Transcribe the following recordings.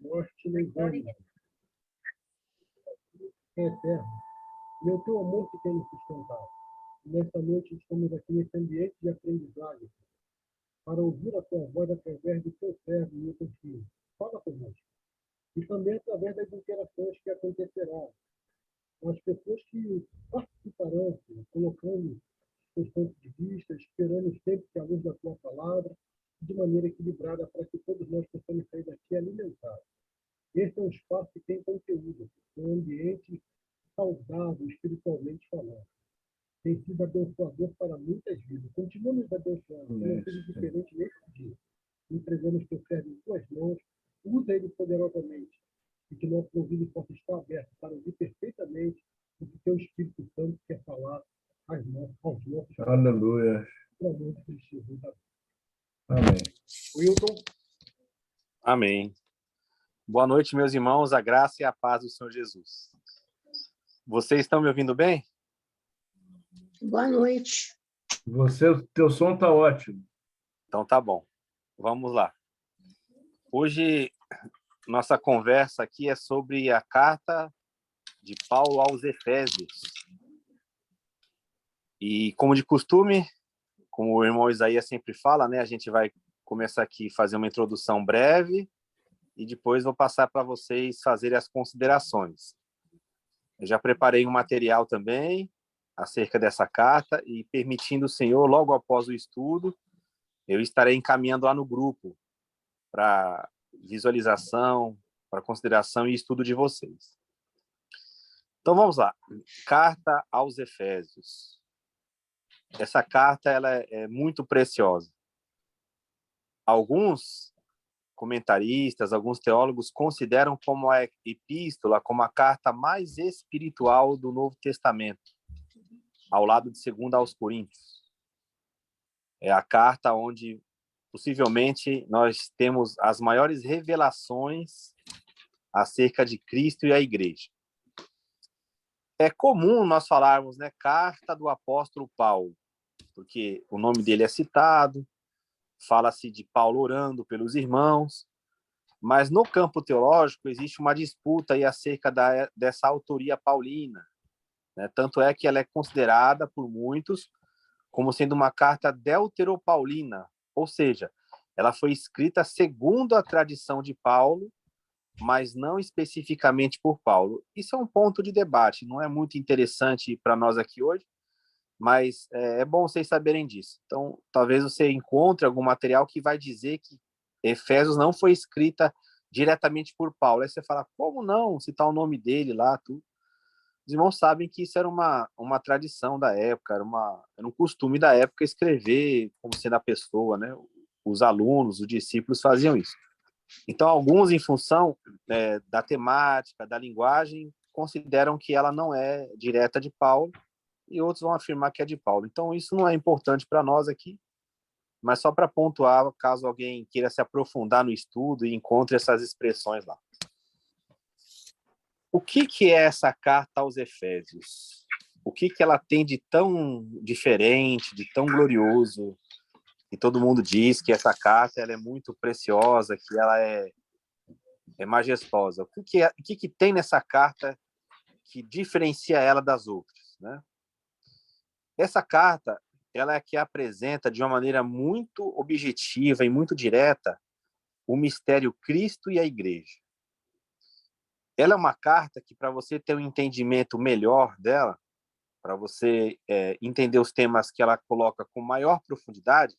morte nem dano. É eterno. E é o teu amor que tem nos sustentado. E nesta noite estamos aqui nesse ambiente de aprendizagem para ouvir a tua voz através do teu servo e do teu filho. Fala conosco. E também através das interações que acontecerão. As pessoas que participarão, Senhor, colocando seus pontos de vista, esperando sempre que a luz da tua palavra, de maneira equilibrada, para que todos nós possamos sair daqui alimentados. Este é um espaço que tem conteúdo, um ambiente saudável, espiritualmente falando. Tem sido abençoador para muitas vidas. Continua nos abençoando, que não seja diferente nesse dia. Entregamos teu servo em tuas mãos, usa ele poderosamente, e que nosso ouvido possa estar aberto para ouvir perfeitamente o que teu Espírito Santo quer falar aos nossos Aleluia. Amém. Wilton. Amém. Boa noite, meus irmãos, a graça e a paz do Senhor Jesus. Vocês estão me ouvindo bem? Boa noite. Teu som está ótimo. Então tá bom. Vamos lá. Hoje, nossa conversa aqui é sobre a carta de Paulo aos Efésios. E, como de costume, como o irmão Isaías sempre fala, né, a gente vai começar aqui a fazer uma introdução breve e depois vou passar para vocês fazerem as considerações. Eu já preparei um material também acerca dessa carta e, permitindo o Senhor, logo após o estudo, eu estarei encaminhando lá no grupo para visualização, para consideração e estudo de vocês. Então, vamos lá. Carta aos Efésios. Essa carta ela é muito preciosa. Alguns comentaristas, alguns teólogos consideram como a epístola, como a carta mais espiritual do Novo Testamento, ao lado de 2 aos Coríntios. É a carta onde, possivelmente, nós temos as maiores revelações acerca de Cristo e a igreja. É comum nós falarmos, né, carta do apóstolo Paulo, porque o nome dele é citado, fala-se de Paulo orando pelos irmãos, mas no campo teológico existe uma disputa aí acerca dessa autoria paulina, né? Tanto é que ela é considerada por muitos como sendo uma carta deuteropaulina, ou seja, ela foi escrita segundo a tradição de Paulo, mas não especificamente por Paulo. Isso é um ponto de debate, não é muito interessante para nós aqui hoje, mas é bom vocês saberem disso. Então, talvez você encontre algum material que vai dizer que Efésios não foi escrita diretamente por Paulo. Aí você fala, como não? Citar o nome dele lá, tudo. Os irmãos sabem que isso era uma tradição da época, era um costume da época escrever como sendo a pessoa, né? Os alunos, os discípulos faziam isso. Então, alguns, em função da temática, da linguagem, consideram que ela não é direta de Paulo, e outros vão afirmar que é de Paulo. Então, isso não é importante para nós aqui, mas só para pontuar, caso alguém queira se aprofundar no estudo e encontre essas expressões lá. O que é essa carta aos Efésios? O que ela tem de tão diferente, de tão glorioso? E todo mundo diz que essa carta ela é muito preciosa, que ela é majestosa. O que tem nessa carta que diferencia ela das outras, né? Essa carta ela é que apresenta de uma maneira muito objetiva e muito direta o mistério Cristo e a Igreja. Ela é uma carta que, para você ter um entendimento melhor dela, para você entender os temas que ela coloca com maior profundidade,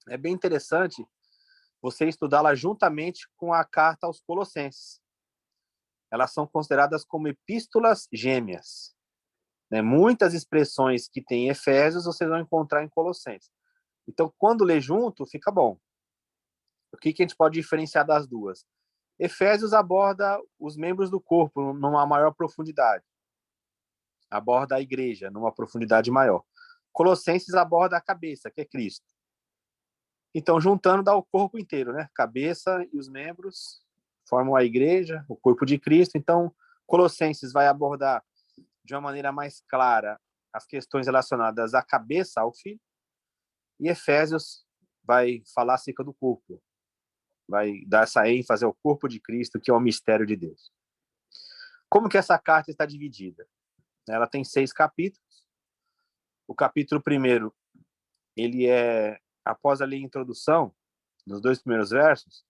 é bem interessante você estudá-la juntamente com a carta aos Colossenses. Elas são consideradas como epístolas gêmeas. Muitas expressões que tem em Efésios vocês vão encontrar em Colossenses. Então, quando lê junto, fica bom. O que a gente pode diferenciar das duas? Efésios aborda os membros do corpo numa maior profundidade. Aborda a igreja numa profundidade maior. Colossenses aborda a cabeça, que é Cristo. Então, juntando, dá o corpo inteiro, né? Cabeça e os membros formam a igreja, o corpo de Cristo. Então, Colossenses vai abordar de uma maneira mais clara as questões relacionadas à cabeça, ao filho, e Efésios vai falar acerca do corpo. vai dar essa ênfase ao corpo de Cristo, que é o mistério de Deus. Como que essa carta está dividida? Ela tem 6 capítulos. O capítulo 1, ele é, após ali a introdução, nos 2 primeiros versos,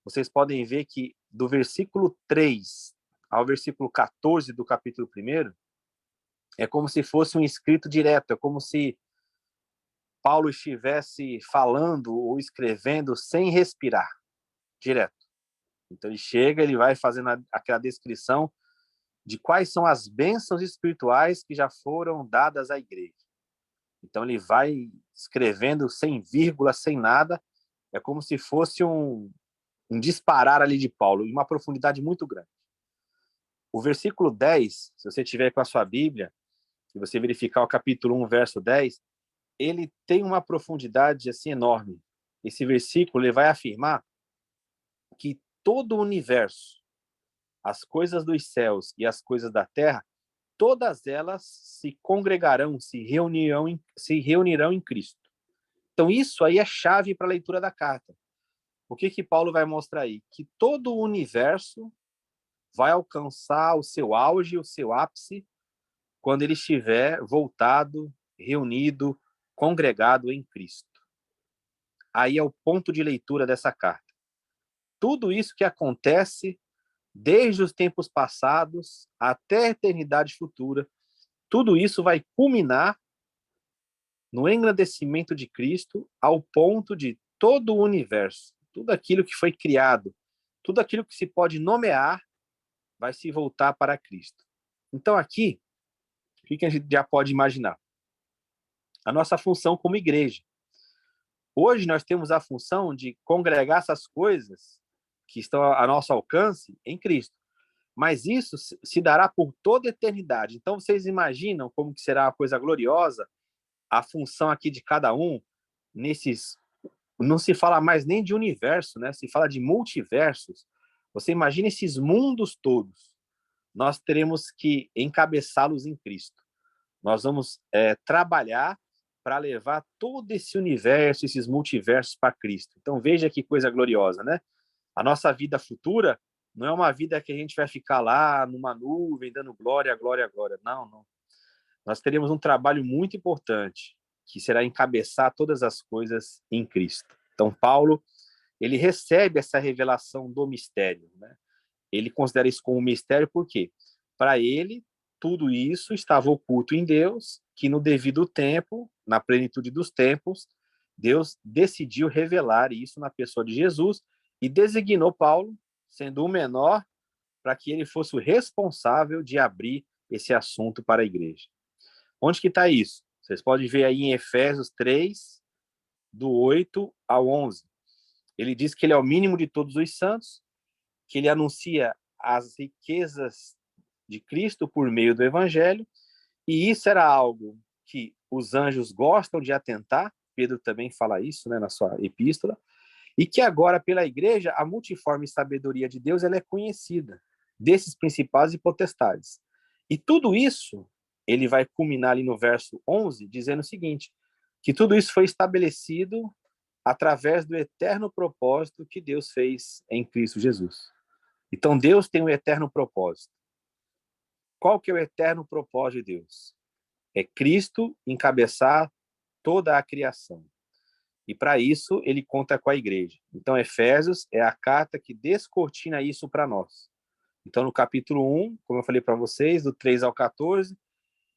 vocês podem ver que do versículo 3 ao versículo 14 do capítulo 1, é como se fosse um escrito direto, é como se Paulo estivesse falando ou escrevendo sem respirar, direto. Então ele chega, ele vai fazendo aquela descrição de quais são as bênçãos espirituais que já foram dadas à igreja. Então ele vai escrevendo sem vírgula, sem nada, é como se fosse um disparar ali de Paulo, em uma profundidade muito grande. O versículo 10, se você tiver com a sua Bíblia, se você verificar o capítulo 1, verso 10, ele tem uma profundidade assim enorme. Esse versículo ele vai afirmar que todo o universo, as coisas dos céus e as coisas da terra, todas elas se congregarão, se reunirão em Cristo. Então isso aí é chave para a leitura da carta. O que Paulo vai mostrar aí? Que todo o universo vai alcançar o seu auge, o seu ápice, quando ele estiver voltado, reunido, congregado em Cristo. Aí é o ponto de leitura dessa carta. Tudo isso que acontece desde os tempos passados até a eternidade futura, tudo isso vai culminar no engrandecimento de Cristo ao ponto de todo o universo, tudo aquilo que foi criado, tudo aquilo que se pode nomear, vai se voltar para Cristo. Então aqui, o que a gente já pode imaginar? A nossa função como igreja. Hoje nós temos a função de congregar essas coisas que estão a nosso alcance em Cristo. Mas isso se dará por toda a eternidade. Então vocês imaginam como que será uma coisa gloriosa a função aqui de cada um nesses... Não se fala mais nem de universo, né? Se fala de multiversos. Você imagina esses mundos todos. Nós teremos que encabeçá-los em Cristo. Nós vamos trabalhar para levar todo esse universo, esses multiversos para Cristo. Então veja que coisa gloriosa, né? A nossa vida futura não é uma vida que a gente vai ficar lá numa nuvem dando glória, glória, glória. Não, não. Nós teremos um trabalho muito importante, que será encabeçar todas as coisas em Cristo. Então Paulo, ele recebe essa revelação do mistério, né? Ele considera isso como um mistério porque, para ele, tudo isso estava oculto em Deus, que no devido tempo, na plenitude dos tempos, Deus decidiu revelar isso na pessoa de Jesus e designou Paulo, sendo o menor, para que ele fosse o responsável de abrir esse assunto para a igreja. Onde que está isso? Vocês podem ver aí em Efésios 3, do 8 ao 11. Ele diz que ele é o mínimo de todos os santos, que ele anuncia as riquezas de Cristo por meio do Evangelho, e isso era algo que os anjos gostam de atentar, Pedro também fala isso, né, na sua epístola, e que agora, pela igreja, a multiforme sabedoria de Deus ela é conhecida, desses principados e potestades. E tudo isso, ele vai culminar ali no verso 11, dizendo o seguinte, que tudo isso foi estabelecido através do eterno propósito que Deus fez em Cristo Jesus. Então, Deus tem um eterno propósito. Qual que é o eterno propósito de Deus? É Cristo encabeçar toda a criação. E para isso, ele conta com a igreja. Então, Efésios é a carta que descortina isso para nós. Então, no capítulo 1, como eu falei para vocês, do 3 ao 14,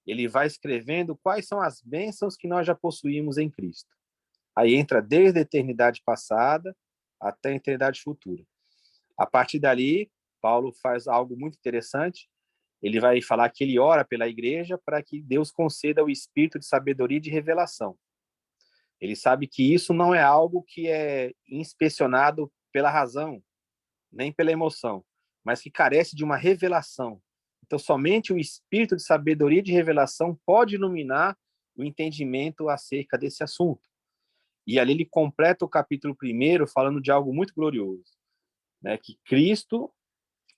ele vai escrevendo quais são as bênçãos que nós já possuímos em Cristo. Aí entra desde a eternidade passada até a eternidade futura. A partir dali, Paulo faz algo muito interessante. Ele vai falar que ele ora pela igreja para que Deus conceda o espírito de sabedoria e de revelação. Ele sabe que isso não é algo que é inspecionado pela razão, nem pela emoção, mas que carece de uma revelação. Então, somente o espírito de sabedoria e de revelação pode iluminar o entendimento acerca desse assunto. E ali ele completa o capítulo 1 falando de algo muito glorioso, né? Que Cristo,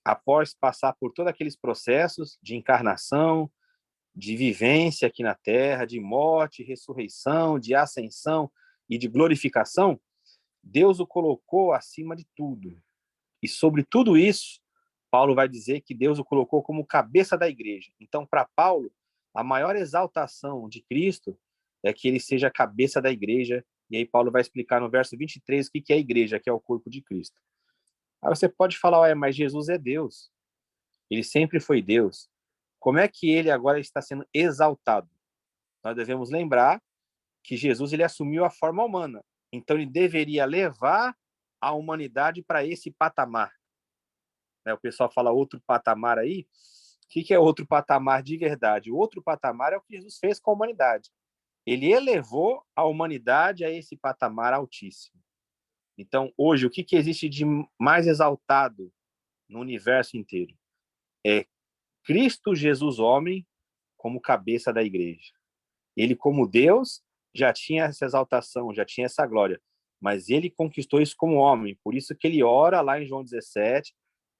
após passar por todos aqueles processos de encarnação, de vivência aqui na Terra, de morte, ressurreição, de ascensão e de glorificação, Deus o colocou acima de tudo. E sobre tudo isso, Paulo vai dizer que Deus o colocou como cabeça da igreja. Então, para Paulo, a maior exaltação de Cristo é que ele seja a cabeça da igreja. E aí Paulo vai explicar no verso 23 o que é a igreja, que é o corpo de Cristo. Aí você pode falar, mas Jesus é Deus. Ele sempre foi Deus. Como é que ele agora está sendo exaltado? Nós devemos lembrar que Jesus ele assumiu a forma humana. Então ele deveria levar a humanidade para esse patamar. O pessoal fala outro patamar aí. O que é outro patamar de verdade? O outro patamar é o que Jesus fez com a humanidade. Ele elevou a humanidade a esse patamar altíssimo. Então, hoje, o que existe de mais exaltado no universo inteiro? É Cristo Jesus, homem, como cabeça da igreja. Ele, como Deus, já tinha essa exaltação, já tinha essa glória. Mas ele conquistou isso como homem. Por isso que ele ora lá em João 17,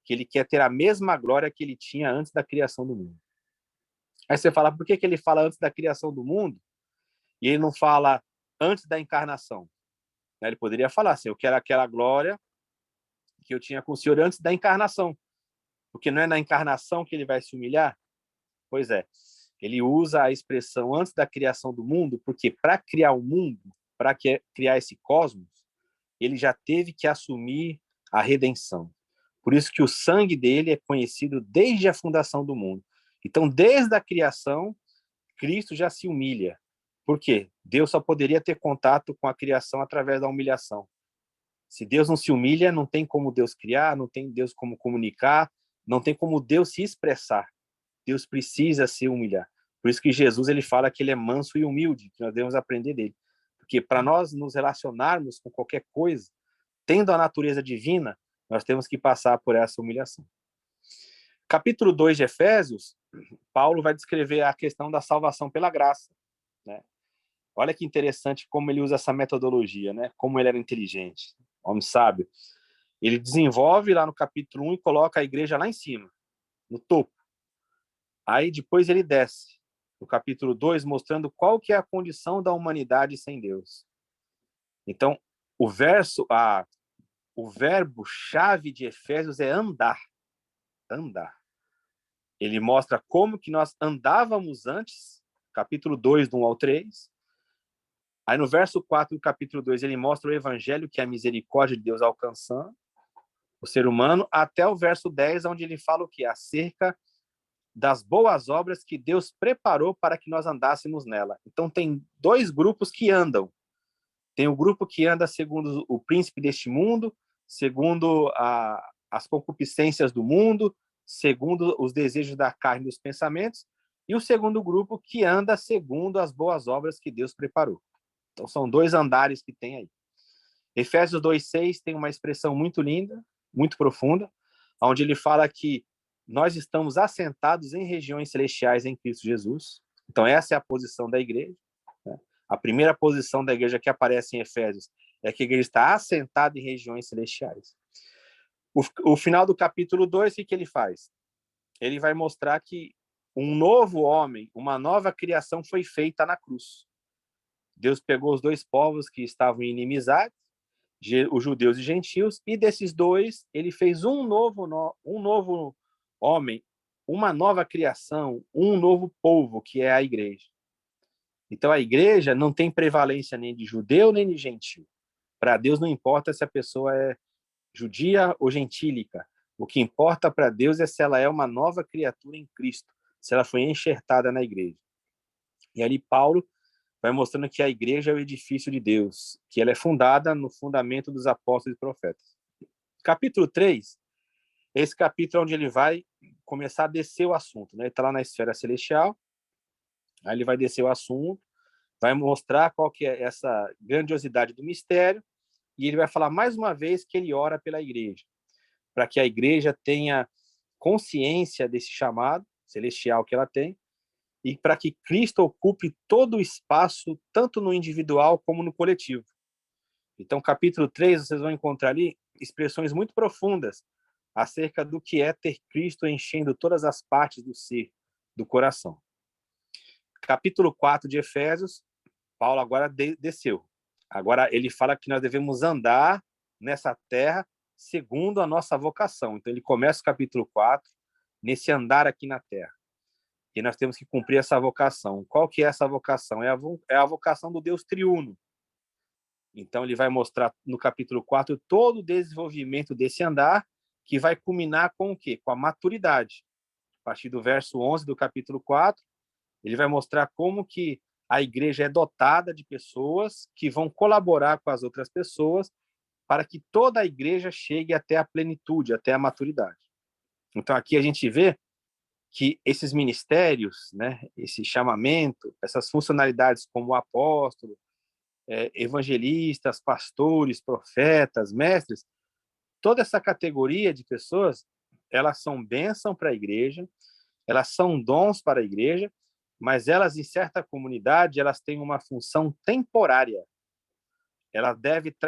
que ele quer ter a mesma glória que ele tinha antes da criação do mundo. Aí você fala, por que ele fala antes da criação do mundo e ele não fala antes da encarnação? Ele poderia falar assim, eu quero aquela glória que eu tinha com o Senhor antes da encarnação. Porque não é na encarnação que ele vai se humilhar? Pois é. Ele usa a expressão antes da criação do mundo, porque para criar o mundo, para criar esse cosmos, ele já teve que assumir a redenção. Por isso que o sangue dele é conhecido desde a fundação do mundo. Então, desde a criação, Cristo já se humilha. Por quê? Deus só poderia ter contato com a criação através da humilhação. Se Deus não se humilha, não tem como Deus criar, não tem Deus como comunicar, não tem como Deus se expressar. Deus precisa se humilhar. Por isso que Jesus ele fala que ele é manso e humilde, que nós devemos aprender dele. Porque para nós nos relacionarmos com qualquer coisa, tendo a natureza divina, nós temos que passar por essa humilhação. Capítulo 2 de Efésios, Paulo vai descrever a questão da salvação pela graça. Né? Olha que interessante como ele usa essa metodologia, né? Como ele era inteligente, homem sábio. Ele desenvolve lá no capítulo 1 e coloca a igreja lá em cima, no topo. Aí depois ele desce, no capítulo 2, mostrando qual que é a condição da humanidade sem Deus. Então, o verbo-chave de Efésios é andar. Andar. Ele mostra como que nós andávamos antes, capítulo 2, do 1 ao 3. Aí no verso 4 do capítulo 2, ele mostra o evangelho, que é a misericórdia de Deus alcançando o ser humano, até o verso 10, onde ele fala o quê? Acerca das boas obras que Deus preparou para que nós andássemos nela. Então tem dois grupos que andam. Tem o grupo que anda segundo o príncipe deste mundo, segundo as concupiscências do mundo, segundo os desejos da carne e dos pensamentos, e o segundo grupo que anda segundo as boas obras que Deus preparou. Então são dois andares que tem aí. Efésios 2:6 tem uma expressão muito linda, muito profunda, onde ele fala que nós estamos assentados em regiões celestiais em Cristo Jesus. Então essa é a posição da igreja. Né? A primeira posição da igreja que aparece em Efésios é que a igreja está assentada em regiões celestiais. O final do capítulo 2, o que ele faz? Ele vai mostrar que um novo homem, uma nova criação foi feita na cruz. Deus pegou os dois povos que estavam em inimizade, os judeus e gentios, e desses dois ele fez um novo homem, uma nova criação, um novo povo, que é a igreja. Então a igreja não tem prevalência nem de judeu nem de gentio. Para Deus não importa se a pessoa é judia ou gentílica. O que importa para Deus é se ela é uma nova criatura em Cristo, se ela foi enxertada na igreja. E ali Paulo vai mostrando que a igreja é o edifício de Deus, que ela é fundada no fundamento dos apóstolos e profetas. Capítulo 3, esse capítulo é onde ele vai começar a descer o assunto. Né? Ele está lá na esfera celestial, aí ele vai descer o assunto, vai mostrar qual que é essa grandiosidade do mistério, e ele vai falar mais uma vez que ele ora pela igreja, para que a igreja tenha consciência desse chamado celestial que ela tem, e para que Cristo ocupe todo o espaço, tanto no individual como no coletivo. Então, capítulo 3, vocês vão encontrar ali expressões muito profundas acerca do que é ter Cristo enchendo todas as partes do ser, do coração. Capítulo 4 de Efésios, Paulo agora desceu. Agora, ele fala que nós devemos andar nessa terra segundo a nossa vocação. Então, ele começa o capítulo 4, nesse andar aqui na terra. E nós temos que cumprir essa vocação. Qual que é essa vocação? É a vocação do Deus triuno. Então, ele vai mostrar no capítulo 4 todo o desenvolvimento desse andar, que vai culminar com o quê? Com a maturidade. A partir do verso 11 do capítulo 4, ele vai mostrar como que a igreja é dotada de pessoas que vão colaborar com as outras pessoas para que toda a igreja chegue até a plenitude, até a maturidade. Então, aqui a gente vê que esses ministérios, né, esse chamamento, essas funcionalidades como apóstolo, evangelistas, pastores, profetas, mestres, toda essa categoria de pessoas, elas são bênção para a igreja, elas são dons para a igreja, mas elas, em certa comunidade, elas têm uma função temporária.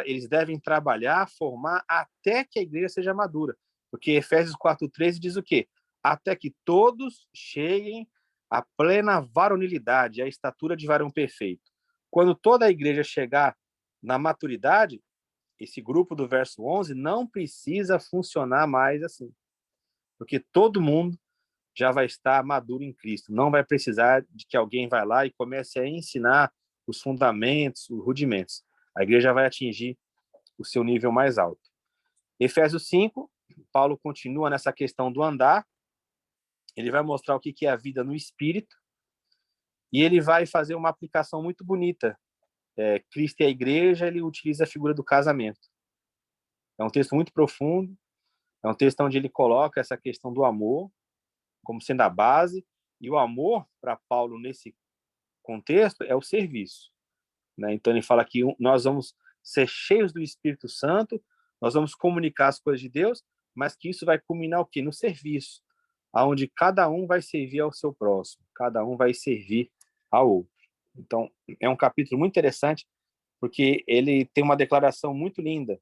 Eles devem trabalhar, formar, até que a igreja seja madura. Porque Efésios 4:13 diz o quê? Até que todos cheguem à plena varonilidade, à estatura de varão perfeito. Quando toda a igreja chegar na maturidade, esse grupo do verso 11 não precisa funcionar mais assim. Porque todo mundo já vai estar maduro em Cristo. Não vai precisar de que alguém vá lá e comece a ensinar os fundamentos, os rudimentos. A igreja vai atingir o seu nível mais alto. Efésios 5, Paulo continua nessa questão do andar. Ele vai mostrar o que é a vida no Espírito e ele vai fazer uma aplicação muito bonita. Cristo e a igreja, ele utiliza a figura do casamento. É um texto muito profundo, é um texto onde ele coloca essa questão do amor como sendo a base, e o amor, para Paulo, nesse contexto, é o serviço. Né? Então, ele fala que nós vamos ser cheios do Espírito Santo, nós vamos comunicar as coisas de Deus, mas que isso vai culminar o quê? No serviço, onde cada um vai servir ao seu próximo, cada um vai servir ao outro. Então, é um capítulo muito interessante, porque ele tem uma declaração muito linda,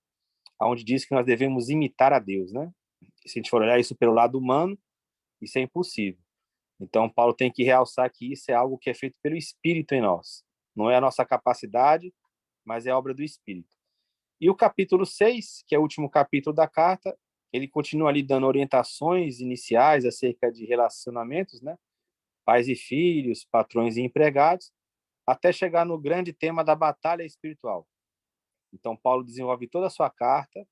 onde diz que nós devemos imitar a Deus. Né? Se a gente for olhar isso pelo lado humano, isso é impossível. Então, Paulo tem que realçar que isso é algo que é feito pelo Espírito em nós. Não é a nossa capacidade, mas é a obra do Espírito. E o capítulo 6, que é o último capítulo da carta, ele continua ali dando orientações iniciais acerca de relacionamentos, né? Pais e filhos, patrões e empregados, até chegar no grande tema da batalha espiritual. Então, Paulo desenvolve toda a sua carta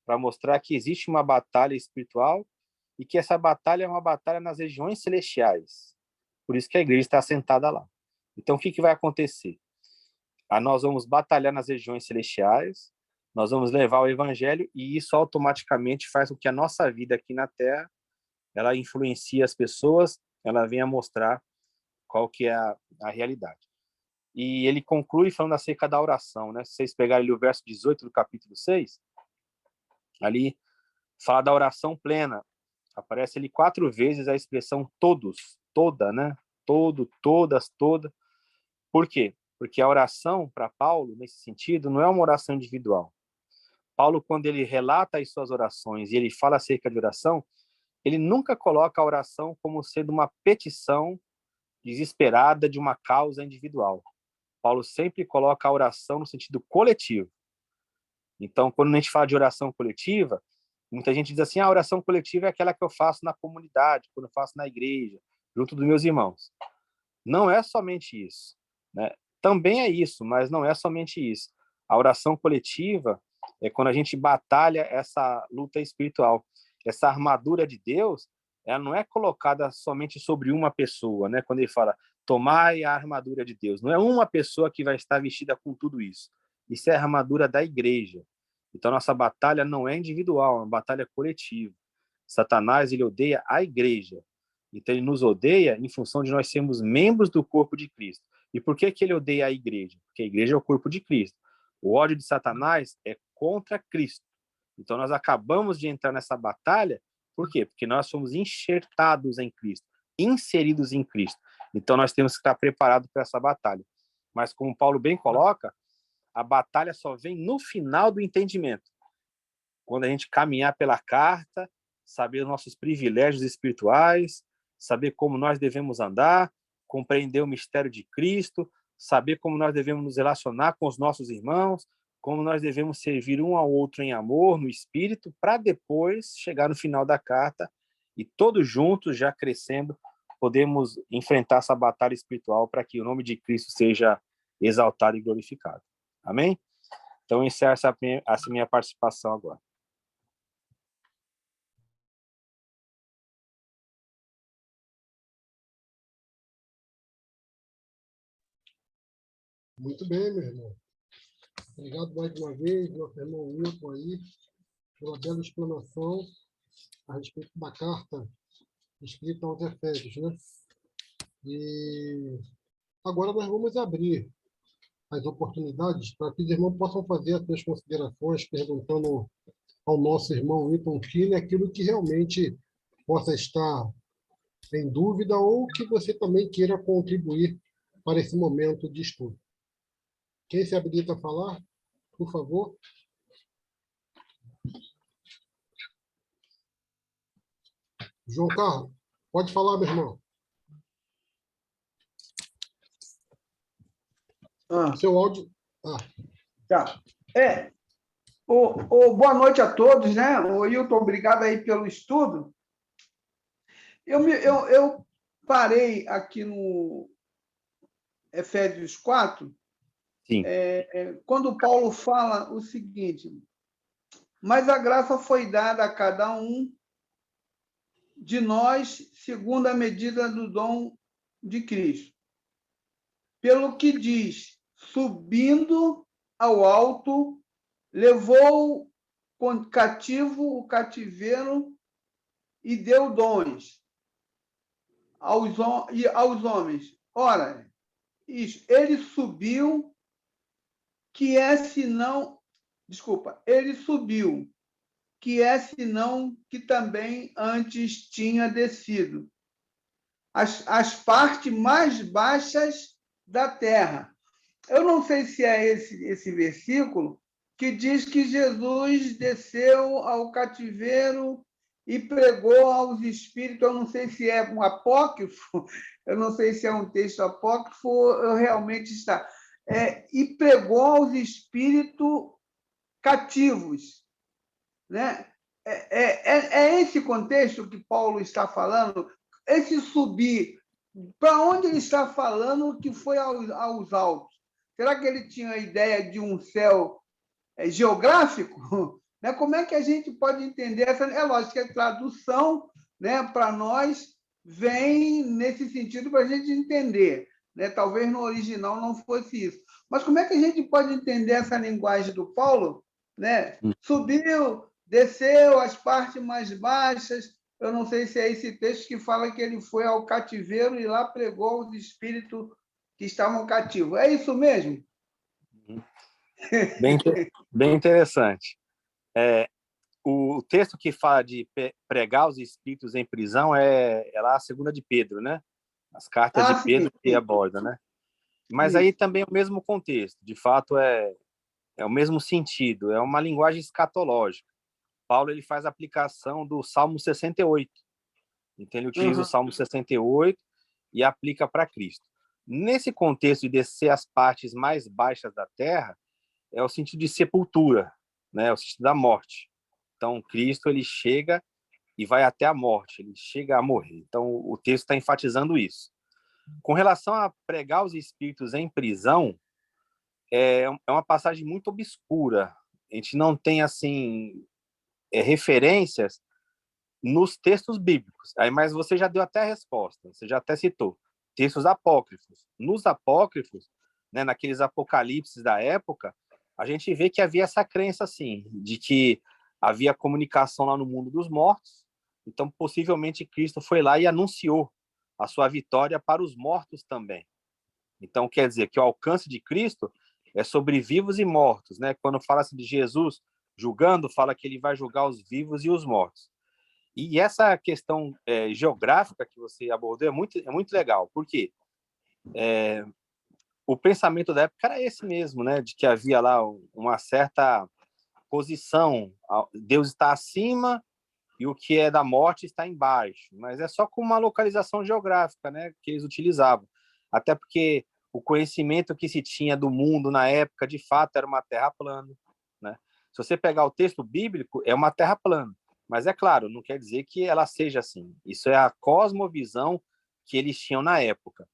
para mostrar que existe uma batalha espiritual e que essa batalha é uma batalha nas regiões celestiais. Por isso que a igreja está assentada lá. Então, o que vai acontecer? Nós vamos batalhar nas regiões celestiais, nós vamos levar o evangelho e isso automaticamente faz com que a nossa vida aqui na Terra, ela influencie as pessoas, ela venha mostrar qual que é a realidade. E ele conclui falando acerca da oração. Né? Se vocês pegarem ali o verso 18 do capítulo 6, ali fala da oração plena. Aparece ali 4 vezes a expressão todos, toda, né? Todo, todas, toda. Por quê? Porque a oração, para Paulo, nesse sentido, não é uma oração individual. Paulo, quando ele relata as suas orações e ele fala acerca de oração, ele nunca coloca a oração como sendo uma petição desesperada de uma causa individual. Paulo sempre coloca a oração no sentido coletivo. Então, quando a gente fala de oração coletiva, muita gente diz assim, a oração coletiva é aquela que eu faço na comunidade, quando eu faço na igreja, junto dos meus irmãos. Não é somente isso. Né? Também é isso, mas não é somente isso. A oração coletiva é quando a gente batalha essa luta espiritual. Essa armadura de Deus, ela não é colocada somente sobre uma pessoa. Né? Quando ele fala, tomai a armadura de Deus. Não é uma pessoa que vai estar vestida com tudo isso. Isso é a armadura da igreja. Então, nossa batalha não é individual, é uma batalha coletiva. Satanás, ele odeia a igreja. Então, ele nos odeia em função de nós sermos membros do corpo de Cristo. E por que ele odeia a igreja? Porque a igreja é o corpo de Cristo. O ódio de Satanás é contra Cristo. Então, nós acabamos de entrar nessa batalha, por quê? Porque nós somos enxertados em Cristo, inseridos em Cristo. Então, nós temos que estar preparados para essa batalha. Mas, como Paulo bem coloca, a batalha só vem no final do entendimento. Quando a gente caminhar pela carta, saber os nossos privilégios espirituais, saber como nós devemos andar, compreender o mistério de Cristo, saber como nós devemos nos relacionar com os nossos irmãos, como nós devemos servir um ao outro em amor, no espírito, para depois chegar no final da carta e todos juntos, já crescendo, podemos enfrentar essa batalha espiritual para que o nome de Cristo seja exaltado e glorificado. Amém? Então, encerro essa minha participação agora. Muito bem, meu irmão. Obrigado mais uma vez, nosso irmão Wilton aí, pela bela explanação a respeito da carta escrita aos Efésios, né? E agora nós vamos abrir as oportunidades para que os irmãos possam fazer as suas considerações, perguntando ao nosso irmão Wilton Filho aquilo que realmente possa estar em dúvida ou que você também queira contribuir para esse momento de estudo. Quem se habilita a falar, por favor? João Carlos, pode falar, meu irmão. Seu áudio... Tá. Boa noite a todos, né? O Hilton, obrigado aí pelo estudo. Eu parei aqui no Efésios 4, Sim. quando Paulo fala o seguinte: mas a graça foi dada a cada um de nós segundo a medida do dom de Cristo. Pelo que diz, subindo ao alto, levou cativo o cativeiro e deu dons aos homens. Ora, isso, ele subiu, ele subiu, que é senão que também antes tinha descido as partes mais baixas da terra. Eu não sei se é esse versículo que diz que Jesus desceu ao cativeiro e pregou aos espíritos. Eu não sei se é um apócrifo, eu não sei se é um texto apócrifo ou realmente está. E pregou aos espíritos cativos, né? É esse contexto que Paulo está falando? Esse subir, para onde ele está falando que foi aos altos? Será que ele tinha a ideia de um céu geográfico? Né? Como é que a gente pode entender essa? É lógico que a tradução, né, para nós vem nesse sentido para a gente entender. Né? Talvez no original não fosse isso. Mas como é que a gente pode entender essa linguagem do Paulo? Né? Subiu, desceu as partes mais baixas. Eu não sei se é esse texto que fala que ele foi ao cativeiro e lá pregou os espíritos que estavam cativos. É isso mesmo? Bem interessante. O texto que fala de pregar os espíritos em prisão é lá a segunda de Pedro, né? As cartas de Pedro que aborda, né? Mas aí também é o mesmo contexto. De fato, é o mesmo sentido. É uma linguagem escatológica. Paulo ele faz a aplicação do Salmo 68. Então, ele utiliza o Salmo 68 e aplica para Cristo. Nesse contexto de descer as partes mais baixas da terra, é o sentido de sepultura, né? É o sentido da morte. Então, Cristo ele chega e vai até a morte, ele chega a morrer. Então, o texto está enfatizando isso. Com relação a pregar os espíritos em prisão, é uma passagem muito obscura. A gente não tem, assim, referências nos textos bíblicos. Mas você já deu até a resposta, você já até citou. Textos apócrifos. Nos apócrifos, né, naqueles apocalipses da época, a gente vê que havia essa crença, assim, de que havia comunicação lá no mundo dos mortos. Então, possivelmente, Cristo foi lá e anunciou a sua vitória para os mortos também. Então, quer dizer que o alcance de Cristo é sobre vivos e mortos, né? Quando fala-se de Jesus julgando, fala que ele vai julgar os vivos e os mortos. E essa questão geográfica que você abordou é muito legal, porque o pensamento da época era esse mesmo, né? De que havia lá uma certa posição, Deus está acima e o que é da morte está embaixo, mas é só com uma localização geográfica, né? Que eles utilizavam. Até porque o conhecimento que se tinha do mundo na época, de fato, era uma terra plana, né? Se você pegar o texto bíblico, é uma terra plana. Mas, é claro, não quer dizer que ela seja assim. Isso é a cosmovisão que eles tinham na época.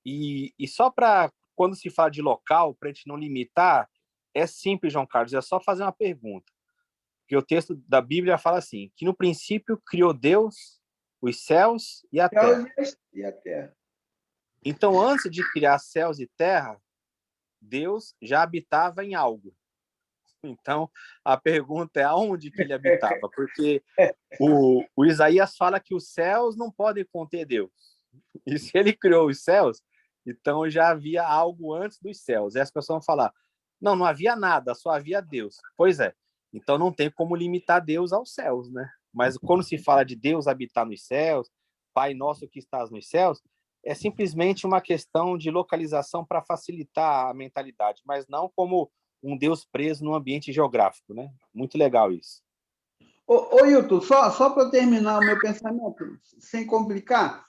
E só para, quando se fala de local, para a gente não limitar, é simples, João Carlos, é só fazer uma pergunta. Porque o texto da Bíblia fala assim, que no princípio criou Deus os céus e a terra. E a terra. Então, antes de criar céus e terra, Deus já habitava em algo. Então, a pergunta é aonde que ele habitava? Porque o Isaías fala que os céus não podem conter Deus. E se ele criou os céus, então já havia algo antes dos céus. E as pessoas vão falar, não havia nada, só havia Deus. Pois é, então não tem como limitar Deus aos céus, né? Mas quando se fala de Deus habitar nos céus, Pai nosso que estás nos céus, é simplesmente uma questão de localização para facilitar a mentalidade, mas não como um Deus preso num ambiente geográfico, né? Muito legal isso. Ô Hilton, só para terminar o meu pensamento, sem complicar,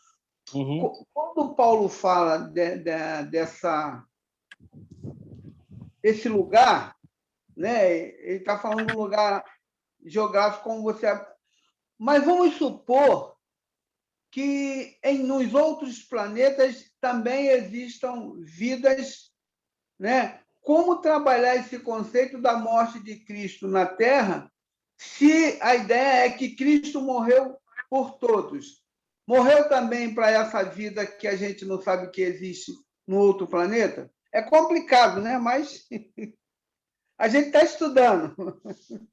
quando Paulo fala desse lugar, né? Ele está falando de um lugar geográfico como você... Mas vamos supor que nos outros planetas também existam vidas, né? Como trabalhar esse conceito da morte de Cristo na Terra, se a ideia é que Cristo morreu por todos? Morreu também para essa vida que a gente não sabe que existe no outro planeta? É complicado, né? Mas a gente está estudando.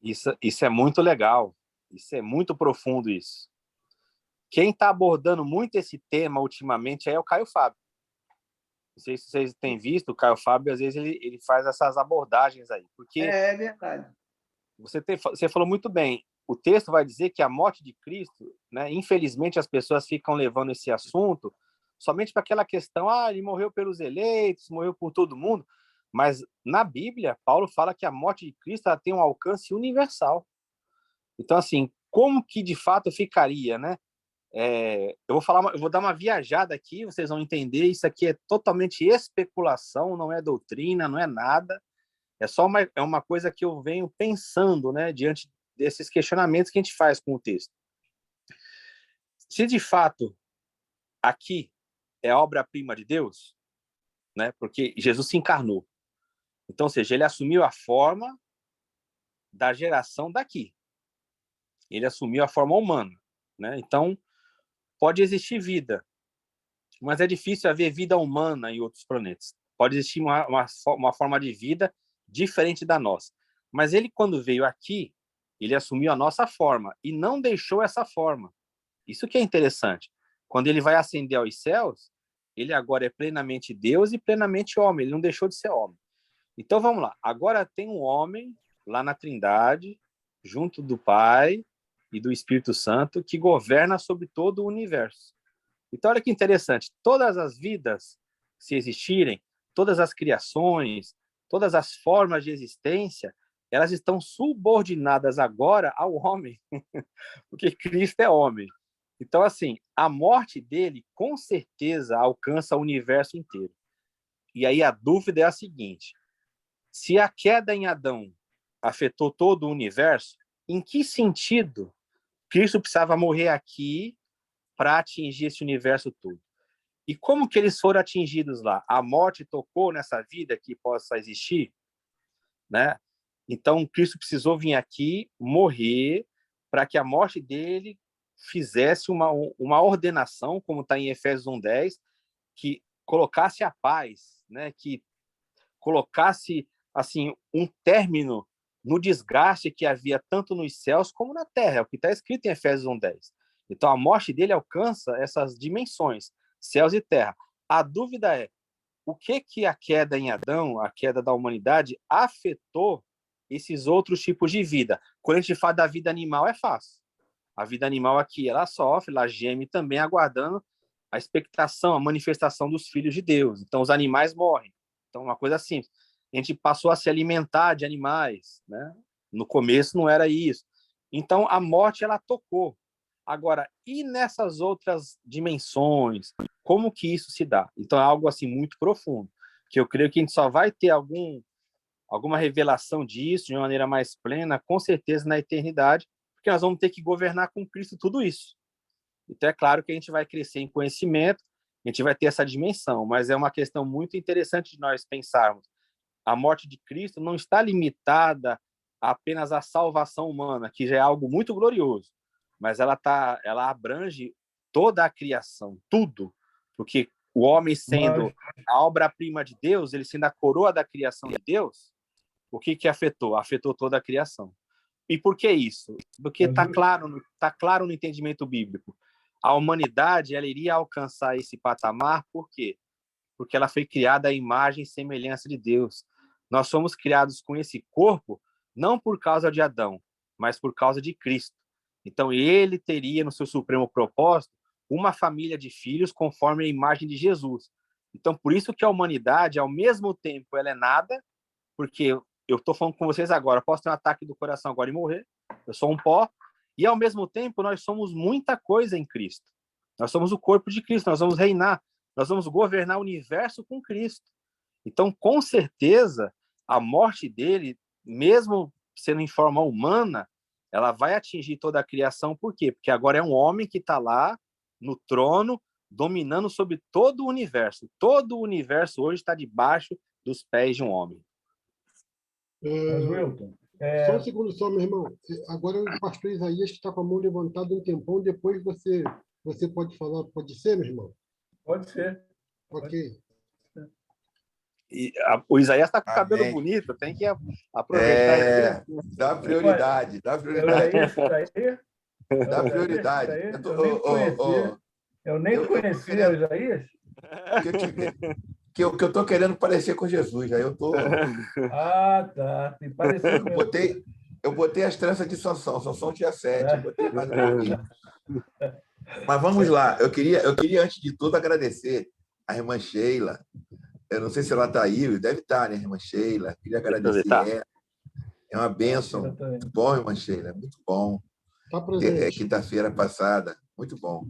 Isso é muito legal. Isso é muito profundo, isso. Quem está abordando muito esse tema ultimamente é o Caio Fábio. Não sei se vocês têm visto, o Caio Fábio, às vezes, ele faz essas abordagens aí. Porque é verdade. Você falou muito bem. O texto vai dizer que a morte de Cristo, né, infelizmente, as pessoas ficam levando esse assunto somente para aquela questão, ele morreu pelos eleitos, morreu por todo mundo. Mas, na Bíblia, Paulo fala que a morte de Cristo ela tem um alcance universal. Então, assim, como que de fato ficaria, né? Eu vou dar uma viajada aqui, vocês vão entender. Isso aqui é totalmente especulação, não é doutrina, não é nada. É uma coisa que eu venho pensando, né, diante desses questionamentos que a gente faz com o texto. Se de fato aqui é a obra-prima de Deus, né, porque Jesus se encarnou. Então, ou seja, ele assumiu a forma da geração daqui. Ele assumiu a forma humana, né? Então, pode existir vida, mas é difícil haver vida humana em outros planetas. Pode existir uma forma de vida diferente da nossa. Mas ele, quando veio aqui, ele assumiu a nossa forma e não deixou essa forma. Isso que é interessante. Quando ele vai ascender aos céus, ele agora é plenamente Deus e plenamente homem. Ele não deixou de ser homem. Então, vamos lá. Agora tem um homem lá na Trindade, junto do Pai e do Espírito Santo, que governa sobre todo o universo. Então, olha que interessante. Todas as vidas, se existirem, todas as criações, todas as formas de existência, elas estão subordinadas agora ao homem, porque Cristo é homem. Então, assim, a morte dele, com certeza, alcança o universo inteiro. E aí a dúvida é a seguinte: se a queda em Adão afetou todo o universo, em que sentido Cristo precisava morrer aqui para atingir esse universo todo? E como que eles foram atingidos lá? A morte tocou nessa vida que possa existir, né? Então, Cristo precisou vir aqui, morrer, para que a morte dele fizesse uma ordenação, como está em Efésios 1:10, que colocasse a paz, né? Que colocasse assim um término no desgaste que havia tanto nos céus como na terra, é o que está escrito em Efésios 1:10. Então, a morte dele alcança essas dimensões, céus e terra. A dúvida é, o que a queda em Adão, a queda da humanidade, afetou esses outros tipos de vida? Quando a gente fala da vida animal, é fácil. A vida animal aqui, ela sofre, ela geme também, aguardando a expectação, a manifestação dos filhos de Deus. Então, os animais morrem. Então, uma coisa simples. A gente passou a se alimentar de animais, né? No começo não era isso. Então, a morte, ela tocou. Agora, e nessas outras dimensões? Como que isso se dá? Então, é algo assim muito profundo. que eu creio que a gente só vai ter alguma revelação disso de uma maneira mais plena, com certeza, na eternidade, porque nós vamos ter que governar com Cristo tudo isso. Então, é claro que a gente vai crescer em conhecimento, a gente vai ter essa dimensão, mas é uma questão muito interessante de nós pensarmos. A morte de Cristo não está limitada apenas à salvação humana, que já é algo muito glorioso, mas ela abrange toda a criação, tudo, porque o homem sendo a obra-prima de Deus, ele sendo a coroa da criação de Deus, o que afetou? Afetou toda a criação. E por que isso? Porque está claro no entendimento bíblico. A humanidade ela iria alcançar esse patamar, por quê? Porque ela foi criada à imagem e semelhança de Deus. Nós fomos criados com esse corpo, não por causa de Adão, mas por causa de Cristo. Então, ele teria no seu supremo propósito uma família de filhos conforme a imagem de Jesus. Então, por isso que a humanidade, ao mesmo tempo, ela é nada, porque eu estou falando com vocês agora, posso ter um ataque do coração agora e morrer, eu sou um pó, e ao mesmo tempo nós somos muita coisa em Cristo. Nós somos o corpo de Cristo, nós vamos reinar, nós vamos governar o universo com Cristo. Então, com certeza, a morte dele, mesmo sendo em forma humana, ela vai atingir toda a criação. Por quê? Porque agora é um homem que está lá no trono, dominando sobre todo o universo. Todo o universo hoje está debaixo dos pés de um homem. Mas, Wilton, Só um segundo só, meu irmão. Agora o pastor Isaías está com a mão levantada um tempão, depois você pode falar, pode ser, meu irmão? pode ser. Ok. O Isaías está com o Amém. cabelo bonito, tem que aproveitar. Dá prioridade, dá prioridade. Isso aí? Dá prioridade. Eu nem conhecia o Isaías. Que eu estou querendo parecer com Jesus. Aí eu tô. Ah, tá. Tem parecido mesmo. Eu botei as tranças de Sansão. Sansão tinha 7. Eu botei mais um pouquinho. Mas vamos lá. Eu queria, antes de tudo, agradecer a irmã Sheila. Eu não sei se ela está aí, deve estar, né, irmã Sheila? Queria agradecer ela. É uma bênção. Muito bom, irmã Sheila. Muito bom. Está presente. Quinta-feira passada. Muito bom.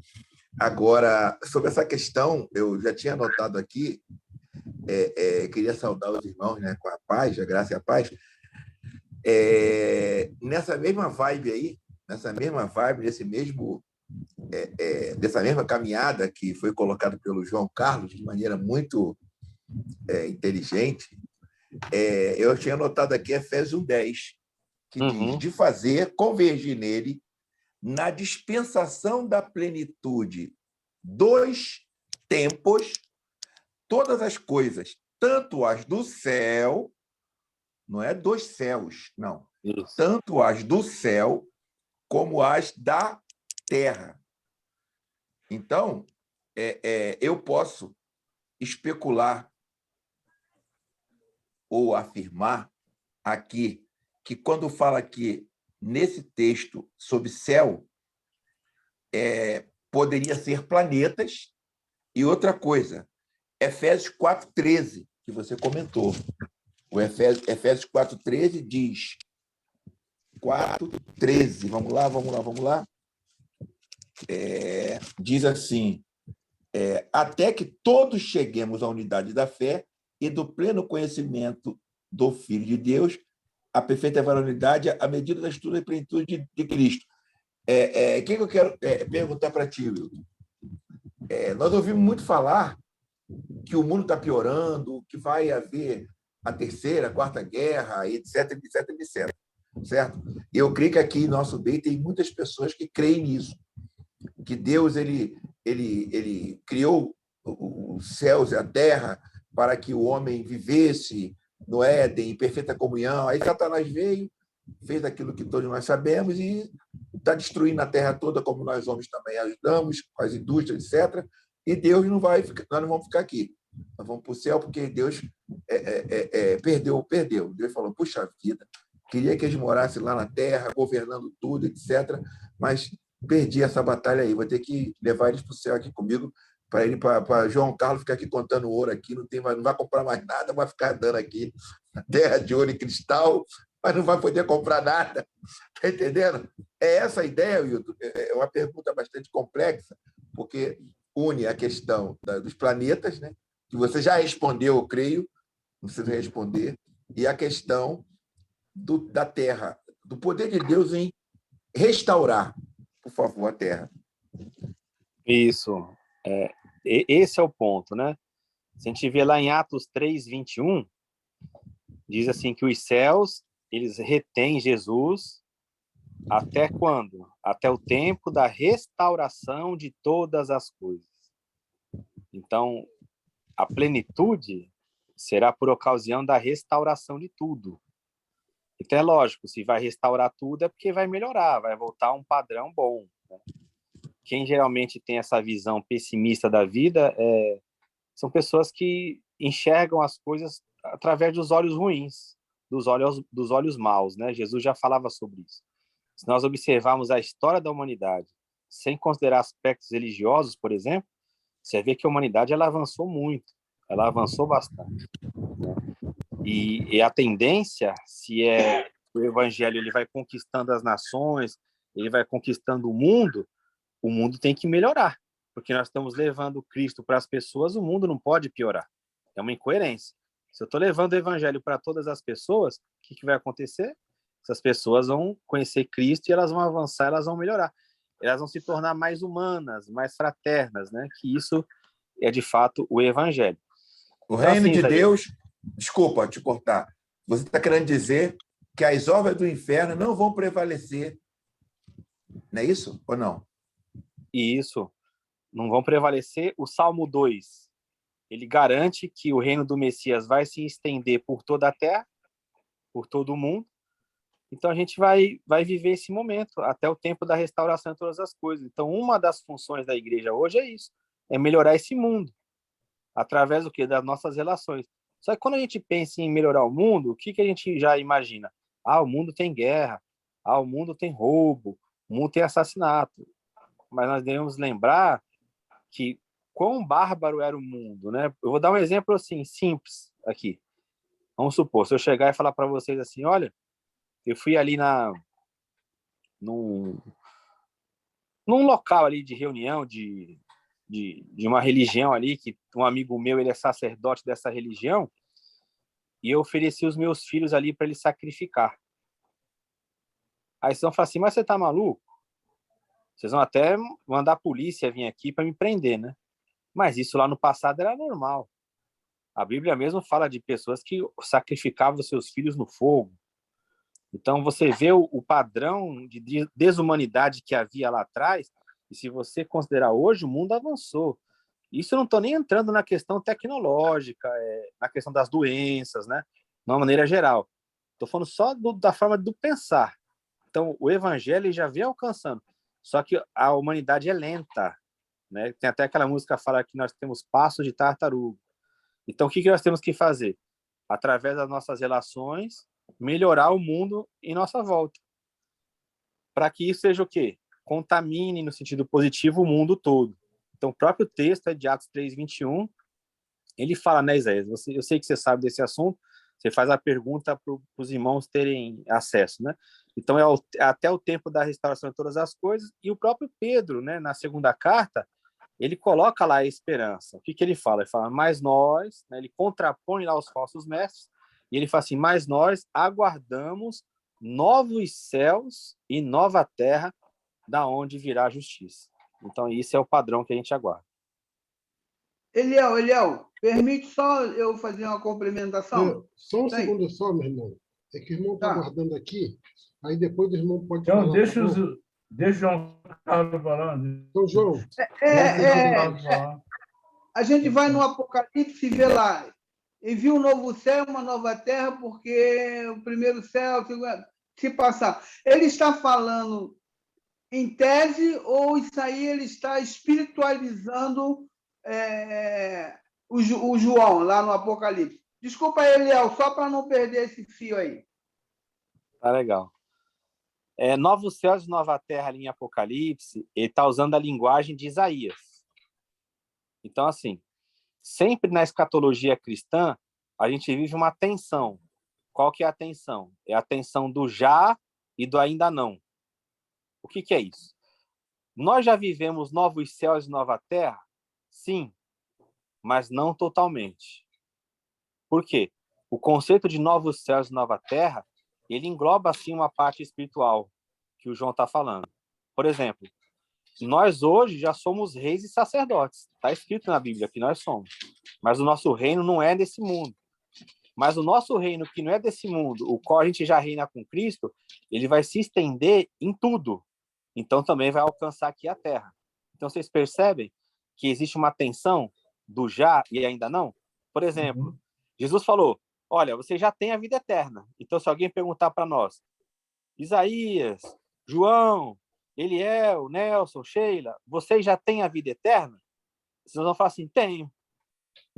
Agora, sobre essa questão, eu já tinha anotado aqui, queria saudar os irmãos, né, com a paz, a graça e a paz. Nessa mesma vibe aí, dessa mesma caminhada que foi colocada pelo João Carlos de maneira muito inteligente, eu tinha anotado aqui Efésios 10, que diz de fazer convergir nele, na dispensação da plenitude dos tempos, todas as coisas, tanto as do céu, não é dos céus, não, Isso. tanto as do céu como as da terra. Então, eu posso especular ou afirmar aqui que quando fala aqui nesse texto sobre céu, poderia ser planetas e outra coisa, Efésios 4,13, que você comentou. O Efésios 4,13 diz, 4,13, vamos lá. Diz assim, até que todos cheguemos à unidade da fé e do pleno conhecimento do Filho de Deus, a perfeita varonilidade, à medida da estrutura e plenitude de Cristo. O que eu quero perguntar para ti, Wilton? Nós ouvimos muito falar que o mundo está piorando, que vai haver a terceira, a quarta guerra, etc. Certo? Eu creio que aqui em nosso meio tem muitas pessoas que creem nisso, que Deus ele criou os céus e a terra para que o homem vivesse no Éden, em perfeita comunhão. Aí Satanás veio, fez aquilo que todos nós sabemos e está destruindo a terra toda, como nós homens também ajudamos, com as indústrias, etc. E Deus nós não vamos ficar aqui. Nós vamos para o céu porque Deus perdeu. Deus falou, puxa vida, queria que eles morassem lá na terra, governando tudo, etc. Mas perdi essa batalha aí, vou ter que levar eles para o céu aqui comigo, para João Carlos ficar aqui contando ouro aqui, não vai comprar mais nada, vai ficar andando aqui na terra de ouro e cristal, mas não vai poder comprar nada. Está entendendo? Essa a ideia, Wilton, é uma pergunta bastante complexa, porque une a questão dos planetas, né, que você já respondeu, eu creio, não precisa responder, e a questão da terra, do poder de Deus em restaurar, por favor, a terra. Isso. Esse é o ponto, né? Se a gente vê lá em Atos 3:21, diz assim que os céus, eles retêm Jesus até quando? Até o tempo da restauração de todas as coisas. Então, a plenitude será por ocasião da restauração de tudo. Então, é lógico, se vai restaurar tudo é porque vai melhorar, vai voltar a um padrão bom, né? Quem geralmente tem essa visão pessimista da vida são pessoas que enxergam as coisas através dos olhos ruins, dos olhos maus, né? Jesus já falava sobre isso. Se nós observarmos a história da humanidade, sem considerar aspectos religiosos, por exemplo, você vê que a humanidade ela avançou muito, ela avançou bastante, né? E a tendência, se o evangelho ele vai conquistando as nações, ele vai conquistando o mundo tem que melhorar, porque nós estamos levando Cristo para as pessoas, o mundo não pode piorar. É uma incoerência. Se eu estou levando o evangelho para todas as pessoas, o que vai acontecer? Essas pessoas vão conhecer Cristo e elas vão avançar, elas vão melhorar. Elas vão se tornar mais humanas, mais fraternas, né? Que isso é, de fato, o evangelho. O Então, reino assim, de Isaías, Deus... Desculpa te cortar. Você está querendo dizer que as obras do inferno não vão prevalecer. Não é isso ou não? isso, não vão prevalecer. O Salmo 2, ele garante que o reino do Messias vai se estender por toda a terra, por todo o mundo. Então, a gente vai viver esse momento até o tempo da restauração de todas as coisas. Então, uma das funções da igreja hoje é isso, é melhorar esse mundo, através do quê? Das nossas relações. Só que quando a gente pensa em melhorar o mundo, o que a gente já imagina? O mundo tem guerra, o mundo tem roubo, o mundo tem assassinato. Mas nós devemos lembrar que quão bárbaro era o mundo, né? Eu vou dar um exemplo assim, simples aqui. Vamos supor, se eu chegar e falar para vocês assim, olha, eu fui ali num local ali de reunião de uma religião ali, que um amigo meu, ele é sacerdote dessa religião, e eu ofereci os meus filhos ali para ele sacrificar. Aí vocês vão falar assim, mas você tá maluco? Vocês vão até mandar a polícia vir aqui para me prender, né? Mas isso lá no passado era normal. A Bíblia mesmo fala de pessoas que sacrificavam seus filhos no fogo. Então, você vê o padrão de desumanidade que havia lá atrás, e se você considerar hoje, o mundo avançou. Isso eu não estou nem entrando na questão tecnológica, na questão das doenças, né? De uma maneira geral. Estou falando só da forma do pensar. Então, o evangelho já vem alcançando. Só que a humanidade é lenta, né? Tem até aquela música que fala que nós temos passos de tartaruga. Então, o que nós temos que fazer? Através das nossas relações, melhorar o mundo em nossa volta. Para que isso seja o quê? Contamine, no sentido positivo, o mundo todo. Então, o próprio texto é de Atos 3:21. Ele fala, né, Isaías? Eu sei que você sabe desse assunto, você faz a pergunta para os irmãos terem acesso, né? Então, até o tempo da restauração de todas as coisas. E o próprio Pedro, né, na segunda carta, ele coloca lá a esperança. O que ele fala? Ele fala, mas nós, né, ele contrapõe lá os falsos mestres, e ele fala assim, mas nós aguardamos novos céus e nova terra, da onde virá a justiça. Então, isso é o padrão que a gente aguarda. Eliel, permite só eu fazer uma complementação? Só um segundo só, meu irmão. É que o irmão está aguardando aqui, aí depois o irmão pode então, falar. Deixa o João Carlos falando. Então, João. A gente vai no Apocalipse e vê lá, e viu um novo céu, uma nova terra, porque o primeiro céu, se passar. Ele está falando em tese, ou isso aí ele está espiritualizando o João, lá no Apocalipse? Desculpa, Eliel, só para não perder esse fio aí. Tá legal. Novos céus e nova terra ali em Apocalipse, ele está usando a linguagem de Isaías. Então, assim, sempre na escatologia cristã, a gente vive uma tensão. Qual que é a tensão? É a tensão do já e do ainda não. O que é isso? Nós já vivemos novos céus e nova terra? Sim, mas não totalmente. Por quê? o conceito de novos céus e nova terra, ele engloba, assim, uma parte espiritual que o João está falando. Por exemplo, nós hoje já somos reis e sacerdotes. Está escrito na Bíblia que nós somos. Mas o nosso reino não é desse mundo. Mas o nosso reino, que não é desse mundo, o qual a gente já reina com Cristo, ele vai se estender em tudo. Então, também vai alcançar aqui a terra. Então, vocês percebem que existe uma tensão do já e ainda não? Por exemplo, Jesus falou, olha, você já tem a vida eterna. Então, se alguém perguntar para nós, Isaías, João, Eliel, Nelson, Sheila, vocês já têm a vida eterna? Vocês vão falar assim, tenho.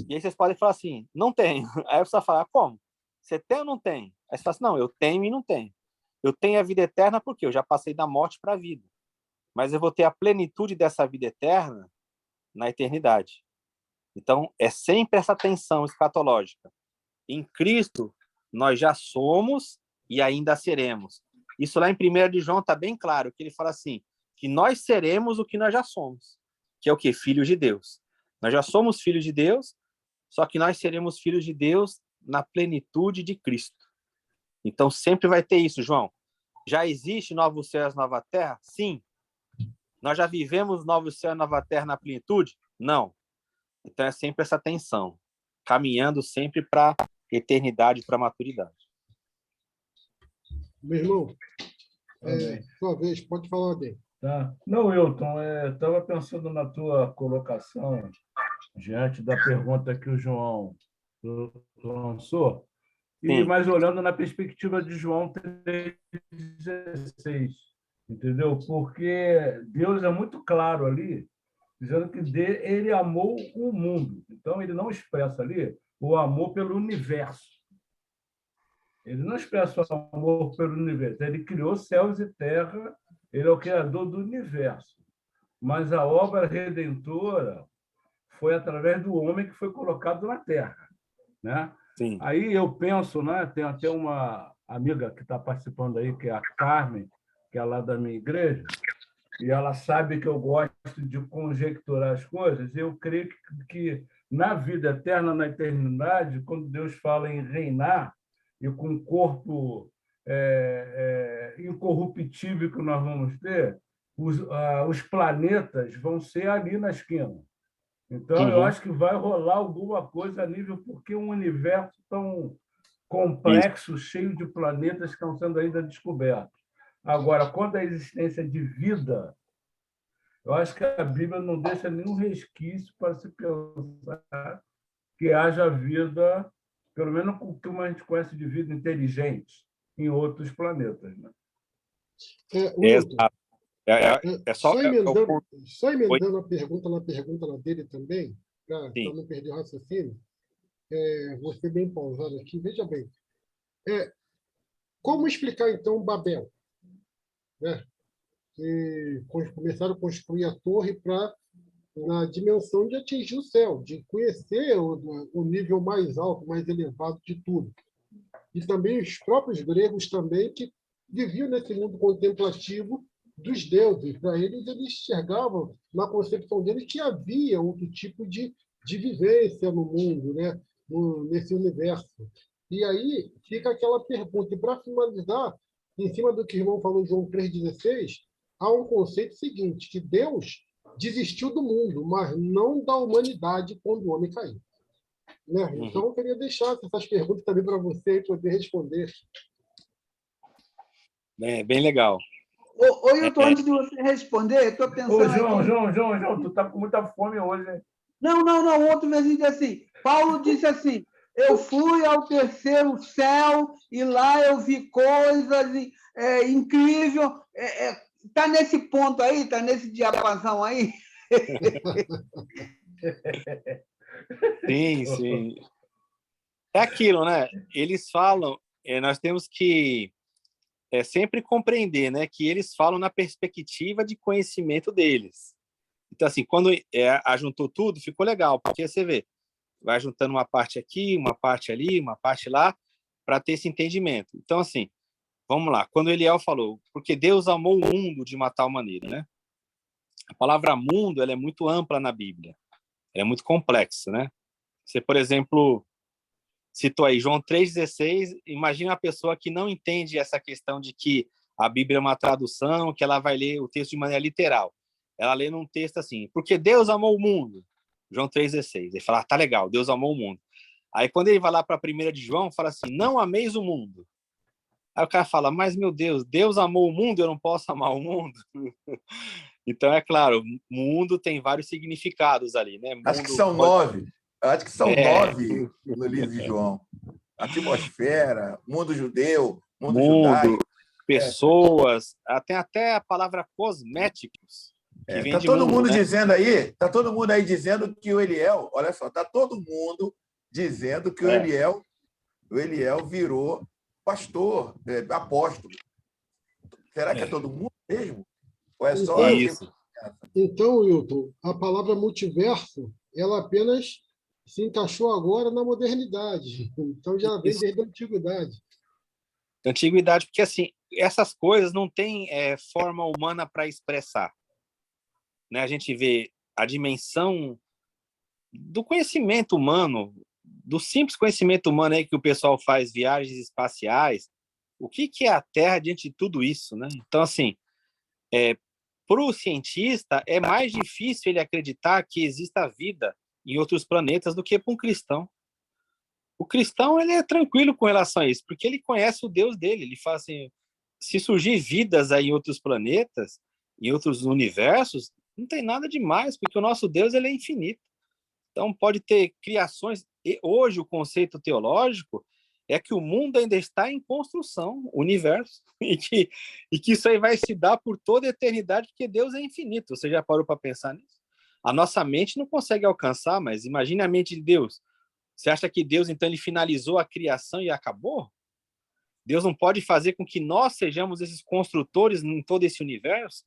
E aí vocês podem falar assim, não tenho. Aí você vai falar, como? Você tem ou não tem? Aí você fala assim, não, eu tenho e não tenho. Eu tenho a vida eterna porque eu já passei da morte para a vida. Mas eu vou ter a plenitude dessa vida eterna na eternidade. Então, é sempre essa tensão escatológica. Em Cristo, nós já somos e ainda seremos. Isso lá em 1 de João está bem claro, que ele fala assim, que nós seremos o que nós já somos, que é o quê? Filhos de Deus. Nós já somos filhos de Deus, só que nós seremos filhos de Deus na plenitude de Cristo. Então, sempre vai ter isso, João. Já existe novos céus, nova terra? Sim. Nós já vivemos novos céus, nova terra na plenitude? Não. Então, é sempre essa tensão, caminhando sempre para a eternidade, para a maturidade. Meu irmão, Amém. sua vez, pode falar bem. Tá. Não, Wilton, estava pensando na tua colocação diante da pergunta que o João lançou, mas olhando na perspectiva de João 3,16, entendeu? Porque Deus é muito claro ali, dizendo que ele amou o mundo. Então, ele não expressa ali o amor pelo universo. Ele não expressa o amor pelo universo. Ele criou céus e terra, ele é o criador do universo. Mas a obra redentora foi através do homem que foi colocado na terra, né? Sim. Aí eu penso, né? Tem até uma amiga que está participando aí, que é a Carmen, que é lá da minha igreja, e ela sabe que eu gosto de conjecturar as coisas. Eu creio que na vida eterna, na eternidade, quando Deus fala em reinar, e com o corpo incorruptível que nós vamos ter, os planetas vão ser ali na esquina. Então, eu acho que vai rolar alguma coisa a nível, porque um universo tão complexo, cheio de planetas que estão sendo ainda descobertos. Agora, quanto à existência de vida, eu acho que a Bíblia não deixa nenhum resquício para se pensar que haja vida, pelo menos como a gente conhece de vida inteligente, em outros planetas. Né? Wilton, só só emendando a pergunta na pergunta dele também, para Sim. não perder o raciocínio, vou ser bem pausado aqui. Veja bem, como explicar, então, Babel? Né? Que começaram a construir a torre na dimensão de atingir o céu, de conhecer o nível mais alto, mais elevado de tudo. E também os próprios gregos também, que viviam nesse mundo contemplativo dos deuses. Para eles enxergavam, na concepção deles, que havia outro tipo de vivência no mundo, né? Nesse universo. E aí fica aquela pergunta. E para finalizar, em cima do que o irmão falou em João 3,16, há um conceito seguinte, que Deus desistiu do mundo, mas não da humanidade quando o homem caiu. Né? Então, eu queria deixar essas perguntas também para você e poder responder. Bem legal. Ô, Hilton, antes de você responder, eu estou pensando. Ô, João, tu está com muita fome hoje, hein? Não. Outro versículo diz assim: Paulo disse assim: eu fui ao terceiro céu e lá eu vi coisas incríveis. Está nesse ponto aí? Está nesse diapasão aí? Sim. É aquilo, né? Eles falam, nós temos que sempre compreender, né, que eles falam na perspectiva de conhecimento deles. Então, assim, quando ajuntou tudo, ficou legal, porque você vê, vai juntando uma parte aqui, uma parte ali, uma parte lá, para ter esse entendimento. Então, assim, vamos lá. Quando Eliel falou, porque Deus amou o mundo de uma tal maneira, né? A palavra mundo, ela é muito ampla na Bíblia. Ela é muito complexa, né? Você, por exemplo, citou aí, João 3,16, imagina uma pessoa que não entende essa questão de que a Bíblia é uma tradução, que ela vai ler o texto de maneira literal. Ela lê num texto assim, porque Deus amou o mundo, João 3,16. Ele fala, tá legal, Deus amou o mundo. Aí quando ele vai lá para a 1 de João, fala assim, não ameis o mundo. Aí o cara fala, mas meu Deus, Deus amou o mundo, eu não posso amar o mundo? Então, é claro, mundo tem vários significados ali, né? Acho que Mundo são pode... 9. Acho que são 9 no livro de João. Atmosfera, mundo judeu, mundo mundo, judaico. pessoas, tem até a palavra cosméticos, que vem Está de todo mundo, mundo né? dizendo aí, tá todo mundo aí dizendo que o Eliel, olha só, está todo mundo dizendo que o Eliel virou pastor, apóstolo. Será que é todo mundo mesmo? Ou é só Então, assim? Isso. então, Wilton, a palavra multiverso, ela apenas se encaixou agora na modernidade. Então, já vem Isso. desde a antiguidade. Antiguidade, porque assim, essas coisas não têm forma humana para expressar, né? A gente vê a dimensão do conhecimento humano, do simples conhecimento humano aí que o pessoal faz viagens espaciais. O que é a Terra diante de tudo isso, né? Então, assim, para o cientista, é mais difícil ele acreditar que exista vida em outros planetas do que para um cristão. O cristão, ele é tranquilo com relação a isso, porque ele conhece o Deus dele. Ele fala assim, se surgir vidas aí em outros planetas, em outros universos, não tem nada demais, porque o nosso Deus, ele é infinito. Então, pode ter criações. E hoje, o conceito teológico é que o mundo ainda está em construção, o universo, e que isso aí vai se dar por toda a eternidade, porque Deus é infinito. Você já parou para pensar nisso? A nossa mente não consegue alcançar, mas imagine a mente de Deus. Você acha que Deus, então, ele finalizou a criação e acabou? Deus não pode fazer com que nós sejamos esses construtores em todo esse universo,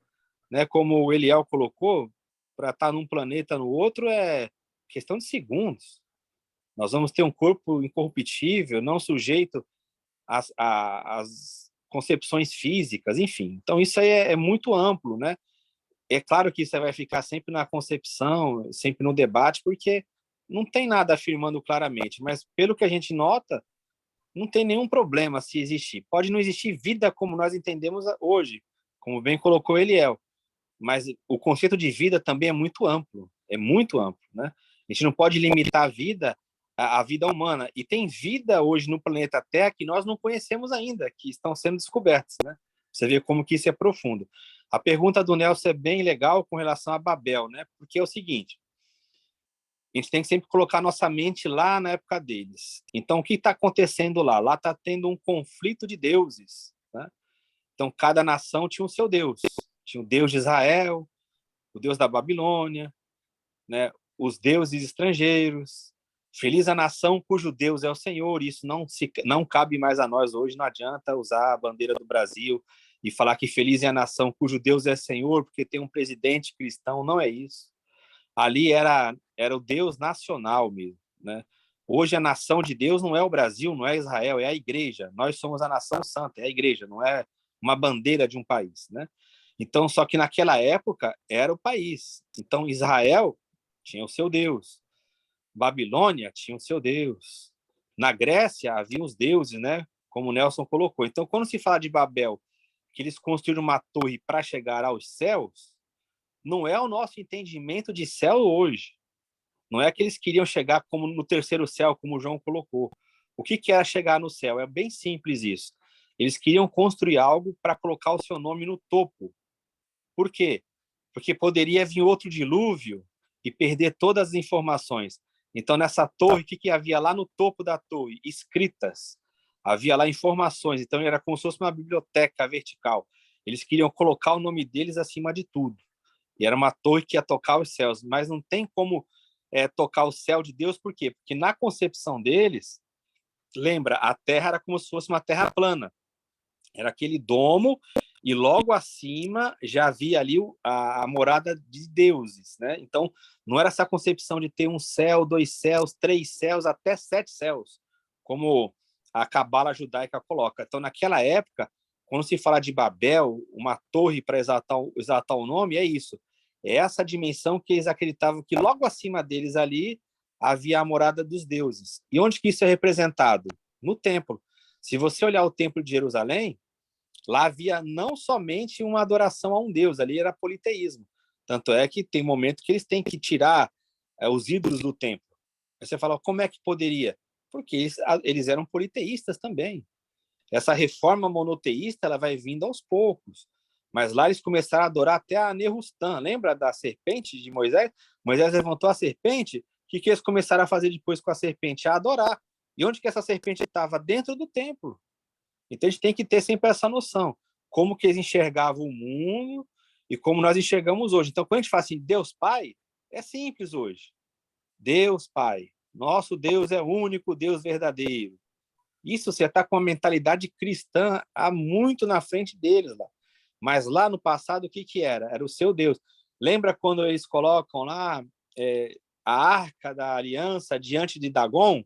né? Como o Eliel colocou, para estar num planeta no outro é questão de segundos. Nós vamos ter um corpo incorruptível, não sujeito às concepções físicas, enfim. Então, isso aí é muito amplo, né? É claro que isso vai ficar sempre na concepção, sempre no debate, porque não tem nada afirmando claramente, mas pelo que a gente nota, não tem nenhum problema se existir. Pode não existir vida como nós entendemos hoje, como bem colocou Eliel, mas o conceito de vida também é muito amplo, né? A gente não pode limitar a vida à vida humana, e tem vida hoje no planeta Terra que nós não conhecemos ainda, que estão sendo descobertas, né? Você vê como que isso é profundo. A pergunta do Nelson é bem legal com relação a Babel, né? Porque é o seguinte, a gente tem que sempre colocar nossa mente lá na época deles. Então, o que está acontecendo lá? Lá está tendo um conflito de deuses, né? Então, cada nação tinha o seu deus. Tinha o deus de Israel, o deus da Babilônia, né? Os deuses estrangeiros. Feliz a nação cujo Deus é o Senhor. Isso não cabe mais a nós hoje. Não adianta usar a bandeira do Brasil e falar que feliz é a nação cujo Deus é Senhor, porque tem um presidente cristão. Não é isso. Ali era o Deus nacional mesmo, né? Hoje a nação de Deus não é o Brasil, não é Israel, é a igreja. Nós somos a nação santa, é a igreja, não é uma bandeira de um país, né? Então, só que naquela época era o país. Então, Israel tinha o seu Deus. Babilônia tinha o seu Deus. Na Grécia havia os deuses, né? Como o Nelson colocou. Então, quando se fala de Babel, que eles construíram uma torre para chegar aos céus, não é o nosso entendimento de céu hoje. Não é que eles queriam chegar como no terceiro céu, como o João colocou. O que era chegar no céu? É bem simples isso. Eles queriam construir algo para colocar o seu nome no topo. Por quê? Porque poderia vir outro dilúvio e perder todas as informações. Então, nessa torre, o que havia lá no topo da torre? Escritas. Havia lá informações. Então, era como se fosse uma biblioteca vertical. Eles queriam colocar o nome deles acima de tudo. E era uma torre que ia tocar os céus. Mas não tem como tocar o céu de Deus. Por quê? Porque na concepção deles, lembra, a terra era como se fosse uma terra plana. Era aquele domo e logo acima já havia ali a morada de deuses, né? Então, não era essa concepção de ter um céu, 2 céus, 3 céus, até 7 céus, como a cabala judaica coloca. Então, naquela época, quando se fala de Babel, uma torre para exaltar o nome, é isso. É essa dimensão que eles acreditavam que logo acima deles ali havia a morada dos deuses. E onde que isso é representado? No templo. Se você olhar o templo de Jerusalém, lá havia não somente uma adoração a um deus, ali era politeísmo. Tanto é que tem momento que eles têm que tirar os ídolos do templo. Aí você fala, como é que poderia? Porque eles eram politeístas também. Essa reforma monoteísta ela vai vindo aos poucos. Mas lá eles começaram a adorar até a Nerustã. Lembra da serpente de Moisés? Moisés levantou a serpente. O que eles começaram a fazer depois com a serpente? A adorar. E onde que essa serpente estava? Dentro do templo. Então a gente tem que ter sempre essa noção. Como que eles enxergavam o mundo e como nós enxergamos hoje. Então, quando a gente fala assim, Deus Pai, é simples hoje. Deus Pai. Nosso Deus é o único Deus verdadeiro. Isso você está com uma mentalidade cristã há muito na frente deles lá. Mas lá no passado, o que era? Era o seu Deus. Lembra quando eles colocam lá a arca da aliança diante de Dagon?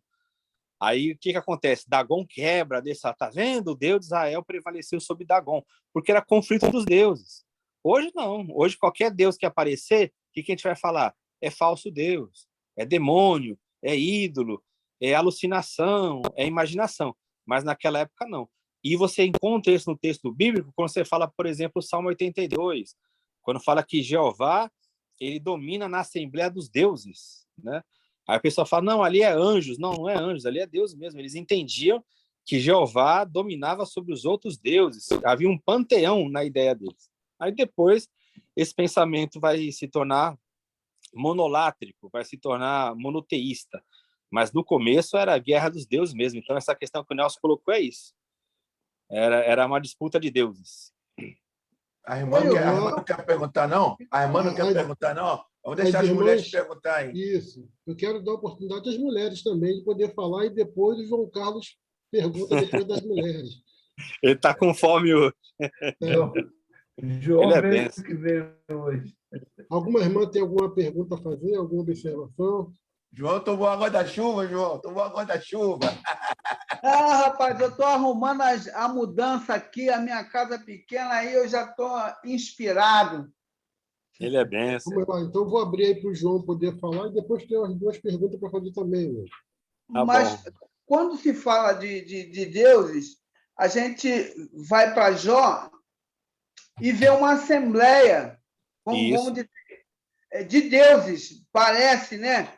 Aí o que acontece? Dagon quebra, tá vendo? O Deus de Israel prevaleceu sobre Dagon, porque era conflito dos deuses. Hoje não. Hoje qualquer Deus que aparecer, o que a gente vai falar? É falso Deus, é demônio, é ídolo, é alucinação, é imaginação. Mas naquela época não. E você encontra isso no texto bíblico quando você fala, por exemplo, o Salmo 82, quando fala que Jeová ele domina na Assembleia dos Deuses, né? Aí a pessoa fala, não, ali é anjos. Não, não é anjos, ali é Deus mesmo. Eles entendiam que Jeová dominava sobre os outros deuses. Havia um panteão na ideia deles. Aí depois esse pensamento vai se tornar monolátrico, vai se tornar monoteísta. Mas no começo era a guerra dos deuses mesmo. Então essa questão que o Nelson colocou é isso. Era uma disputa de deuses. A irmã não quer perguntar, não? A irmã não quer perguntar, não? Vamos deixar as mulheres perguntarem. Isso. Eu quero dar a oportunidade às mulheres também de poder falar e depois o João Carlos pergunta depois das mulheres. Ele está com fome hoje. João Ele é veio benção. que veio hoje. Alguma irmã tem alguma pergunta a fazer? Alguma observação? João tomou água da chuva, João. Tomou água da chuva. Rapaz, eu estou arrumando a mudança aqui, a minha casa pequena, aí eu já estou inspirado. Ele é benção. Vamos lá, então vou abrir aí para o João poder falar e depois tem as duas perguntas para fazer também. Né? Tá Mas bom. quando se fala de deuses, a gente vai para Jó e vê uma assembleia, vamos dizer, de deuses, parece, né?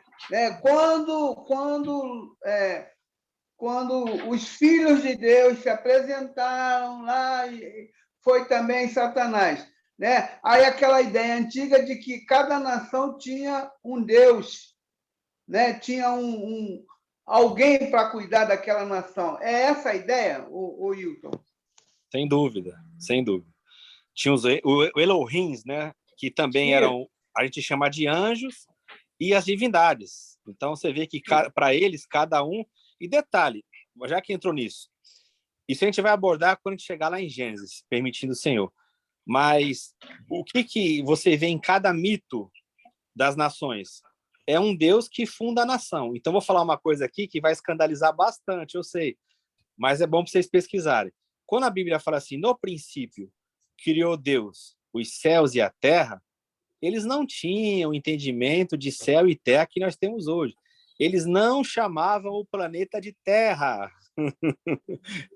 Quando os filhos de Deus se apresentaram lá, foi também Satanás. Né? Aí aquela ideia antiga de que cada nação tinha um Deus, né? Tinha alguém para cuidar daquela nação. É essa a ideia, o Hilton? Sem dúvida, sem dúvida. Tinha o Elohims, né? Que também eram, a gente chama de anjos, e as divindades. Então, você vê que para eles, cada um... E detalhe, já que entrou nisso, isso a gente vai abordar quando a gente chegar lá em Gênesis, permitindo o Senhor. Mas o que você vê em cada mito das nações? É um Deus que funda a nação. Então, vou falar uma coisa aqui que vai escandalizar bastante, eu sei, mas é bom para vocês pesquisarem. Quando a Bíblia fala assim, no princípio, criou Deus os céus e a terra, eles não tinham o entendimento de céu e terra que nós temos hoje. Eles não chamavam o planeta de Terra.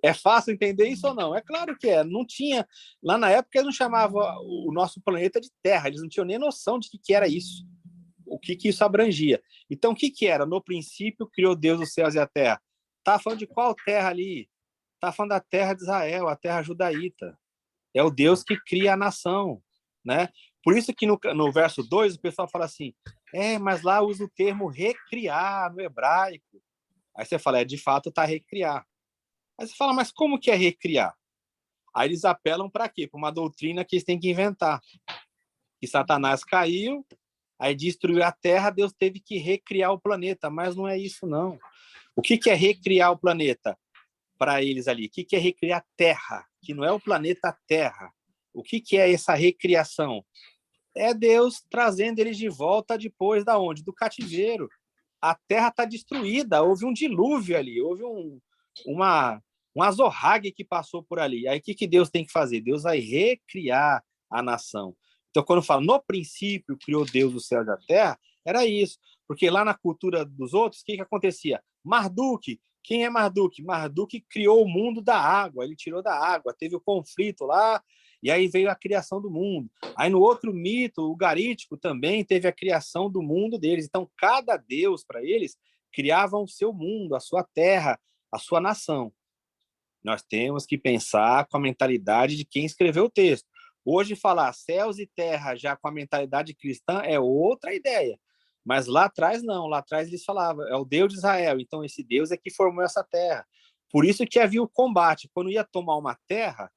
É fácil entender isso ou não? É claro que é. Não tinha... Lá na época, eles não chamavam o nosso planeta de Terra. Eles não tinham nem noção de que era isso. O que isso abrangia. Então, o que era? No princípio, criou Deus os céus e a terra. Está falando de qual terra ali? Está falando da terra de Israel, a terra judaíta. É o Deus que cria a nação, né? Por isso que no verso 2 o pessoal fala assim, mas lá usa o termo recriar no hebraico. Aí você fala, de fato está recriar. Aí você fala, mas como que é recriar? Aí eles apelam para quê? Para uma doutrina que eles têm que inventar. Que Satanás caiu, aí destruiu a Terra, Deus teve que recriar o planeta, mas não é isso não. O que é recriar o planeta? Para eles ali, o que é recriar a Terra? Que não é o planeta Terra. O que é essa recriação? É Deus trazendo eles de volta depois da onde? Do cativeiro. A terra está destruída, houve um dilúvio ali, houve uma azorrague que passou por ali. Aí o que Deus tem que fazer? Deus vai recriar a nação. Então, quando fala no princípio criou Deus o céu e a terra, era isso. Porque lá na cultura dos outros, o que acontecia? Marduk. Quem é Marduk? Marduk criou o mundo da água, ele tirou da água, teve o conflito lá, e aí veio a criação do mundo. Aí no outro mito, o Garítico também teve a criação do mundo deles. Então, cada deus, para eles, criava o seu mundo, a sua terra, a sua nação. Nós temos que pensar com a mentalidade de quem escreveu o texto. Hoje, falar céus e terra já com a mentalidade cristã é outra ideia. Mas lá atrás, não. Lá atrás eles falavam, é o Deus de Israel. Então, esse Deus é que formou essa terra. Por isso que havia o combate. Quando ia tomar uma terra,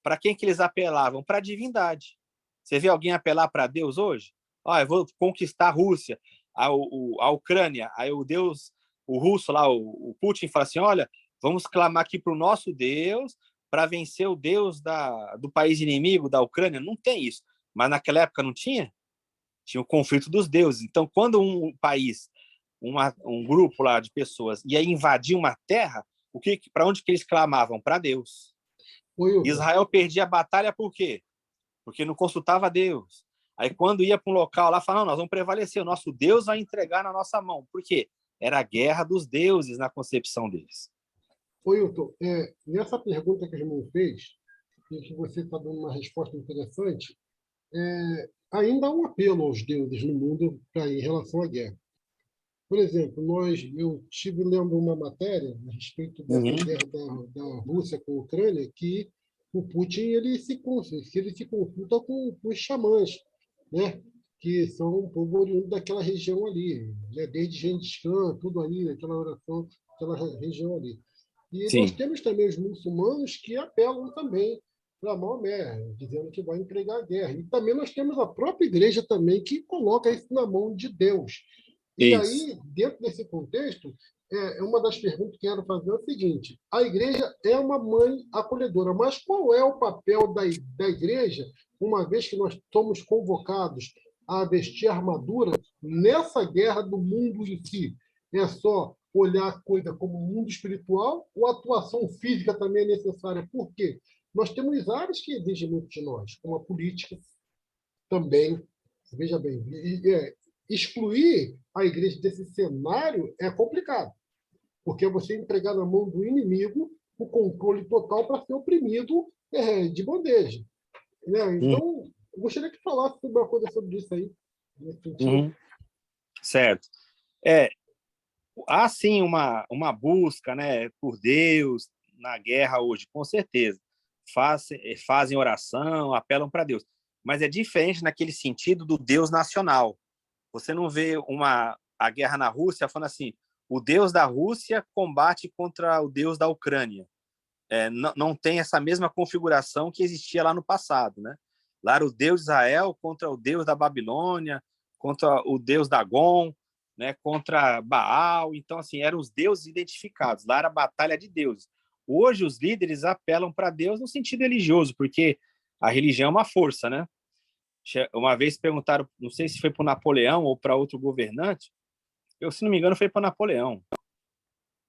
para quem que eles apelavam? Para a divindade. Você vê alguém apelar para Deus hoje? Eu vou conquistar a Rússia, a Ucrânia. Aí o Deus, o russo lá, o Putin, fala assim, olha, vamos clamar aqui para o nosso Deus para vencer o Deus do país inimigo, da Ucrânia. Não tem isso. Mas naquela época não tinha? Tinha o conflito dos deuses. Então, quando um país, um grupo lá de pessoas ia invadir uma terra, para onde que eles clamavam? Para Deus. Israel perdia a batalha por quê? Porque não consultava Deus. Aí, quando ia para um local lá, falava, nós vamos prevalecer, o nosso Deus vai entregar na nossa mão. Por quê? Era a guerra dos deuses na concepção deles. Wilton, nessa pergunta que o irmão fez, e que você está dando uma resposta interessante, ainda há um apelo aos deuses no mundo em relação à guerra. Por exemplo, eu estive lendo uma matéria a respeito dessa guerra da Rússia com a Ucrânia, que o Putin ele se consulta com os xamãs, né? Que são um povo oriundo daquela região ali, né? Desde Gengis Khan, tudo ali, aquela oração, aquela região ali. E Sim. nós temos também os muçulmanos que apelam também para Maomé, dizendo que vai entregar a guerra. E também nós temos a própria igreja também que coloca isso na mão de Deus. E aí, dentro desse contexto, uma das perguntas que eu quero fazer é o seguinte: a igreja é uma mãe acolhedora, mas qual é o papel da igreja, uma vez que nós somos convocados a vestir armadura nessa guerra do mundo em si? É só olhar a coisa como mundo espiritual ou a atuação física também é necessária? Por quê? Nós temos áreas que exigem muito de nós, como a política também. Veja bem, excluir a igreja desse cenário é complicado, porque é você entregar na mão do inimigo o controle total para ser oprimido de bandeja. Né? Então, eu gostaria que falasse uma coisa sobre isso aí. Nesse sentido. Certo. Há sim uma busca, né, por Deus na guerra hoje, com certeza. Fazem oração, apelam para Deus. Mas é diferente naquele sentido do Deus nacional. Você não vê a guerra na Rússia falando assim, o Deus da Rússia combate contra o Deus da Ucrânia. Não tem essa mesma configuração que existia lá no passado, né? Lá era o Deus de Israel contra o Deus da Babilônia, contra o Deus Dagon, né? Contra Baal. Então, assim, eram os deuses identificados. Lá era a batalha de deuses. Hoje, os líderes apelam para Deus no sentido religioso, porque a religião é uma força, né? Uma vez perguntaram, não sei se foi para o Napoleão ou para outro governante, se não me engano foi para Napoleão,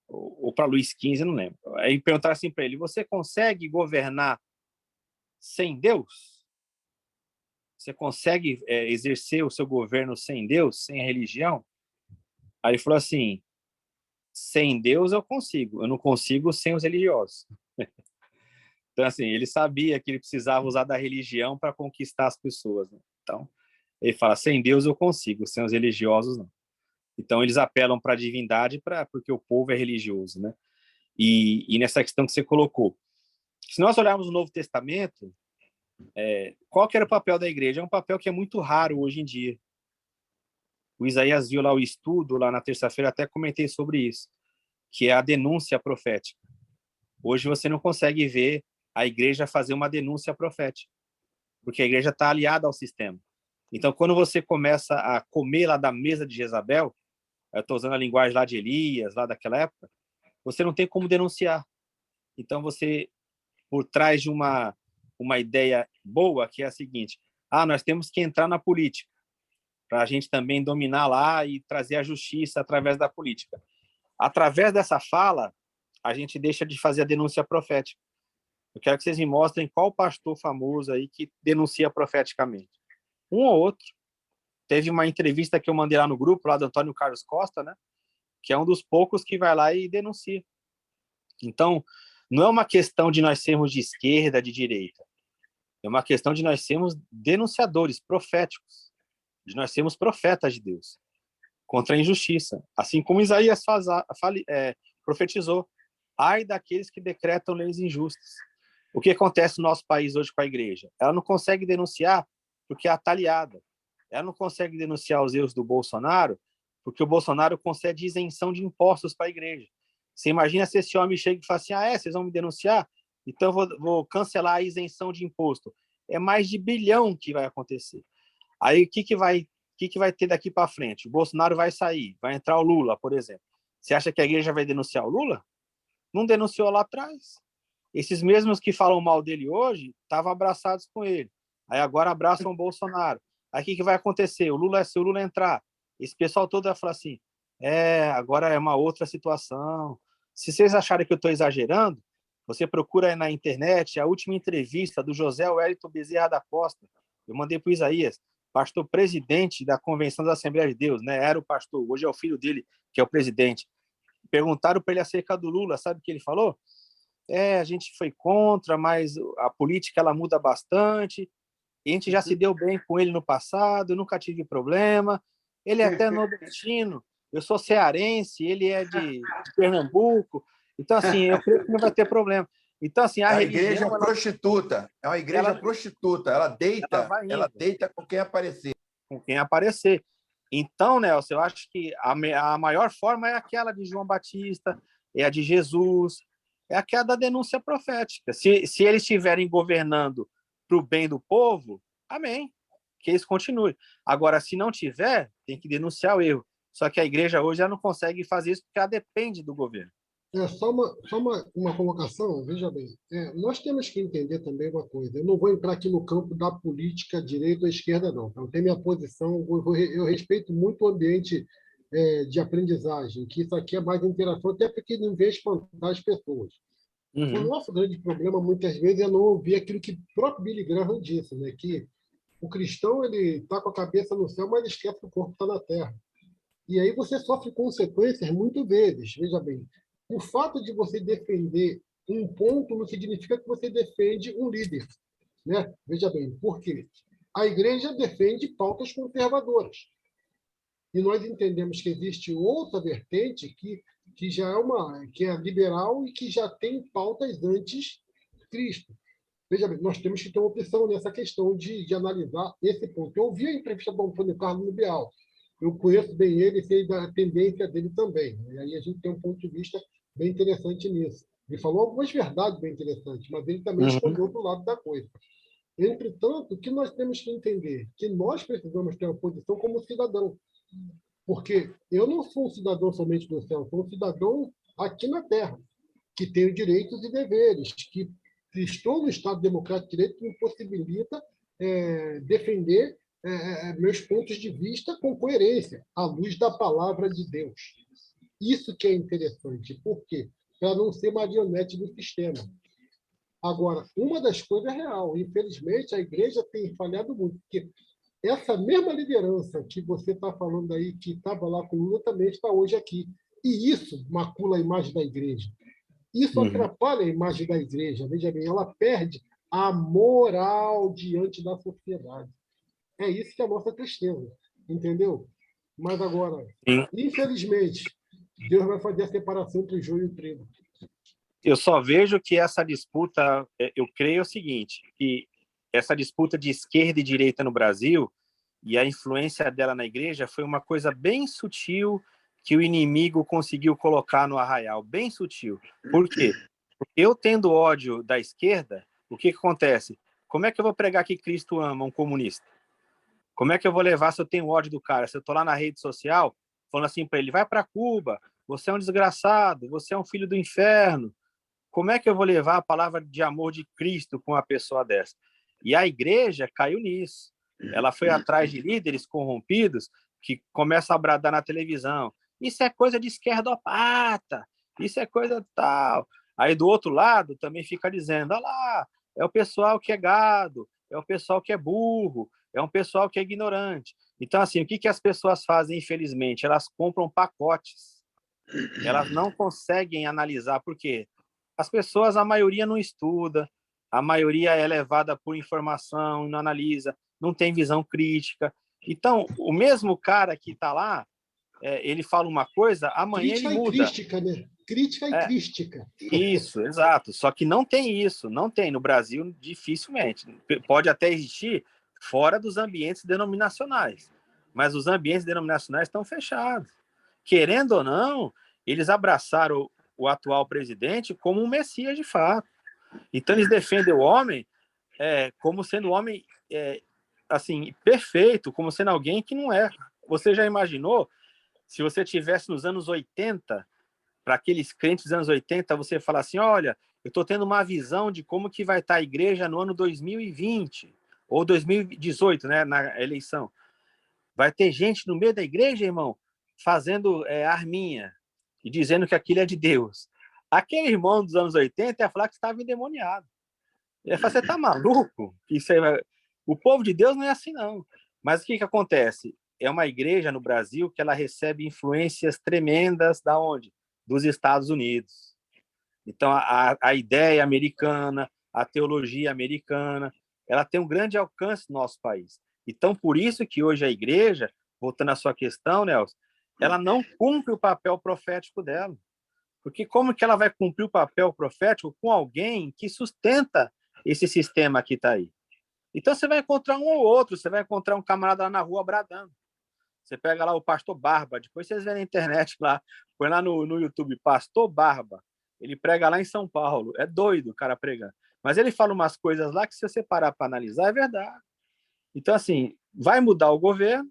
ou para Luís XV, não lembro. Aí perguntaram assim para ele, você consegue governar sem Deus? Você consegue exercer o seu governo sem Deus, sem a religião? Aí ele falou assim, sem Deus eu consigo, eu não consigo sem os religiosos. Então, assim, ele sabia que ele precisava usar da religião para conquistar as pessoas, né? Então, ele fala, sem Deus eu consigo, sem os religiosos não. Então, eles apelam para a divindade porque o povo é religioso, né? E nessa questão que você colocou, se nós olharmos o Novo Testamento, qual que era o papel da igreja? É um papel que é muito raro hoje em dia. O Isaías viu lá o estudo, lá na terça-feira, até comentei sobre isso, que é a denúncia profética. Hoje você não consegue ver a igreja fazer uma denúncia profética, porque a igreja está aliada ao sistema. Então, quando você começa a comer lá da mesa de Jezabel, eu estou usando a linguagem lá de Elias, lá daquela época, você não tem como denunciar. Então, você, por trás de uma ideia boa, que é a seguinte, nós temos que entrar na política, para a gente também dominar lá e trazer a justiça através da política. Através dessa fala, a gente deixa de fazer a denúncia profética. Eu quero que vocês me mostrem qual pastor famoso aí que denuncia profeticamente. Um ou outro. Teve uma entrevista que eu mandei lá no grupo, lá do Antônio Carlos Costa, né? Que é um dos poucos que vai lá e denuncia. Então, não é uma questão de nós sermos de esquerda, de direita. É uma questão de nós sermos denunciadores, proféticos, de nós sermos profetas de Deus contra a injustiça. Assim como Isaías profetizou: ai daqueles que decretam leis injustas. O que acontece no nosso país hoje com a igreja? Ela não consegue denunciar porque é ataliada. Ela não consegue denunciar os erros do Bolsonaro porque o Bolsonaro concede isenção de impostos para a igreja. Você imagina se esse homem chega e fala assim: vocês vão me denunciar? Então vou cancelar a isenção de imposto. É mais de bilhão que vai acontecer. Aí o que vai ter daqui para frente? O Bolsonaro vai sair, vai entrar o Lula, por exemplo. Você acha que a igreja vai denunciar o Lula? Não denunciou lá atrás. Esses mesmos que falam mal dele hoje estavam abraçados com ele. Aí agora abraçam o Bolsonaro. Aí o que vai acontecer? Se o Lula entrar, esse pessoal todo vai falar assim: agora é uma outra situação. Se vocês acharem que eu estou exagerando, você procura aí na internet a última entrevista do José Wellington Bezerra da Costa. Eu mandei para o Isaías, pastor presidente da Convenção da Assembleia de Deus, né? Era o pastor, hoje é o filho dele que é o presidente. Perguntaram para ele acerca do Lula, sabe o que ele falou? A gente foi contra, mas a política ela muda bastante. A gente já se deu bem com ele no passado, nunca tive problema. Ele é até nordestino, eu sou cearense, ele é de Pernambuco. Então, assim, eu creio que não vai ter problema. Então, assim, a igreja religião... prostituta. É uma igreja prostituta. Ela deita com quem aparecer. Com quem aparecer. Então, Nelson, eu acho que a maior forma é aquela de João Batista, é a de Jesus, é aquela da denúncia profética. Se eles estiverem governando para o bem do povo, amém, que eles continuem. Agora, se não tiver, tem que denunciar o erro. Só que a igreja hoje já não consegue fazer isso porque ela depende do governo. Só uma colocação, veja bem. Nós temos que entender também uma coisa. Eu não vou entrar aqui no campo da política direita ou esquerda, não. Eu tenho minha posição, eu respeito muito o ambiente de aprendizagem, que isso aqui é mais interação, até porque não vem espantar as pessoas. O nosso grande problema, muitas vezes, é não ouvir aquilo que o próprio Billy Graham disse, né? Que o cristão ele está com a cabeça no céu, mas esquece que o corpo está na terra. E aí você sofre consequências muitas vezes. Veja bem, o fato de você defender um ponto não significa que você defende um líder, né? Veja bem, por quê? A igreja defende pautas conservadoras. E nós entendemos que existe outra vertente que já que é liberal e que já tem pautas antes Cristo. Veja bem, nós temos que ter uma opção nessa questão de analisar esse ponto. Eu ouvi a entrevista do Antônio Carlos no Bial. Eu conheço bem ele e sei da tendência dele também. E aí a gente tem um ponto de vista bem interessante nisso. Ele falou algumas verdades bem interessantes, mas ele também escolheu outro lado da coisa. Entretanto, o que nós temos que entender? Que nós precisamos ter uma posição como cidadão. Porque eu não sou um cidadão somente do céu, sou um cidadão aqui na Terra, que tem direitos e deveres, que estou no Estado Democrático de Direito que me possibilita defender meus pontos de vista com coerência, à luz da palavra de Deus. Isso que é interessante. Por quê? Para não ser marionete do sistema. Agora, uma das coisas é real. Infelizmente, a igreja tem falhado muito, porque essa mesma liderança que você está falando aí, que estava lá com o Lula, também está hoje aqui. E isso macula a imagem da igreja. Isso atrapalha a imagem da igreja. Veja bem, ela perde a moral diante da sociedade. É isso que é a nossa tristeza, entendeu? Mas agora, infelizmente, Deus vai fazer a separação entre o joio e o trigo. Eu só vejo que essa disputa, eu creio o seguinte, que essa disputa de esquerda e direita no Brasil e a influência dela na igreja foi uma coisa bem sutil que o inimigo conseguiu colocar no arraial, bem sutil. Por quê? Porque eu tendo ódio da esquerda, o que acontece? Como é que eu vou pregar que Cristo ama um comunista? Como é que eu vou levar se eu tenho ódio do cara? Se eu estou lá na rede social falando assim para ele, vai para Cuba, você é um desgraçado, você é um filho do inferno. Como é que eu vou levar a palavra de amor de Cristo com uma pessoa dessa? E a igreja caiu nisso. Ela foi atrás de líderes corrompidos que começam a bradar na televisão. Isso é coisa de esquerdopata, isso é coisa tal. Aí do outro lado também fica dizendo, olha lá, é o pessoal que é gado, é o pessoal que é burro, é um pessoal que é ignorante. Então, assim, o que as pessoas fazem, infelizmente? Elas compram pacotes. Elas não conseguem analisar, por quê? As pessoas, a maioria não estuda, a maioria é levada por informação, não analisa, não tem visão crítica. Então, o mesmo cara que está lá, ele fala uma coisa, amanhã Crítica ele e muda. crística, né? Crítica e crística. Isso, exato. Só que não tem isso, não tem. No Brasil, dificilmente. Pode até existir fora dos ambientes denominacionais, mas os ambientes denominacionais estão fechados. Querendo ou não, eles abraçaram o atual presidente como um messias de fato. Então, eles defendem o homem como sendo um homem assim, perfeito, como sendo alguém que não é. Você já imaginou, se você tivesse nos anos 80, para aqueles crentes dos anos 80, você fala assim, olha, eu estou tendo uma visão de como que vai estar a igreja no ano 2020, ou 2018, né, na eleição. Vai ter gente no meio da igreja, irmão, fazendo arminha, e dizendo que aquilo é de Deus. Aquele irmão dos anos 80 ia falar que estava endemoniado. Ele ia falar, você está maluco? O povo de Deus não é assim, não. Mas o que acontece? É uma igreja no Brasil que ela recebe influências tremendas da onde? Dos Estados Unidos. Então, a ideia americana, a teologia americana, ela tem um grande alcance no nosso país. Então, por isso que hoje a igreja, voltando à sua questão, Nelson, ela não cumpre o papel profético dela. Porque como que ela vai cumprir o papel profético com alguém que sustenta esse sistema que está aí? Então, você vai encontrar um ou outro, você vai encontrar um camarada lá na rua bradando. Você pega lá o Pastor Barba, depois vocês vêem na internet lá, põe lá no YouTube, Pastor Barba. Ele prega lá em São Paulo. É doido o cara pregando. Mas ele fala umas coisas lá que, se você parar para analisar, é verdade. Então, assim, vai mudar o governo,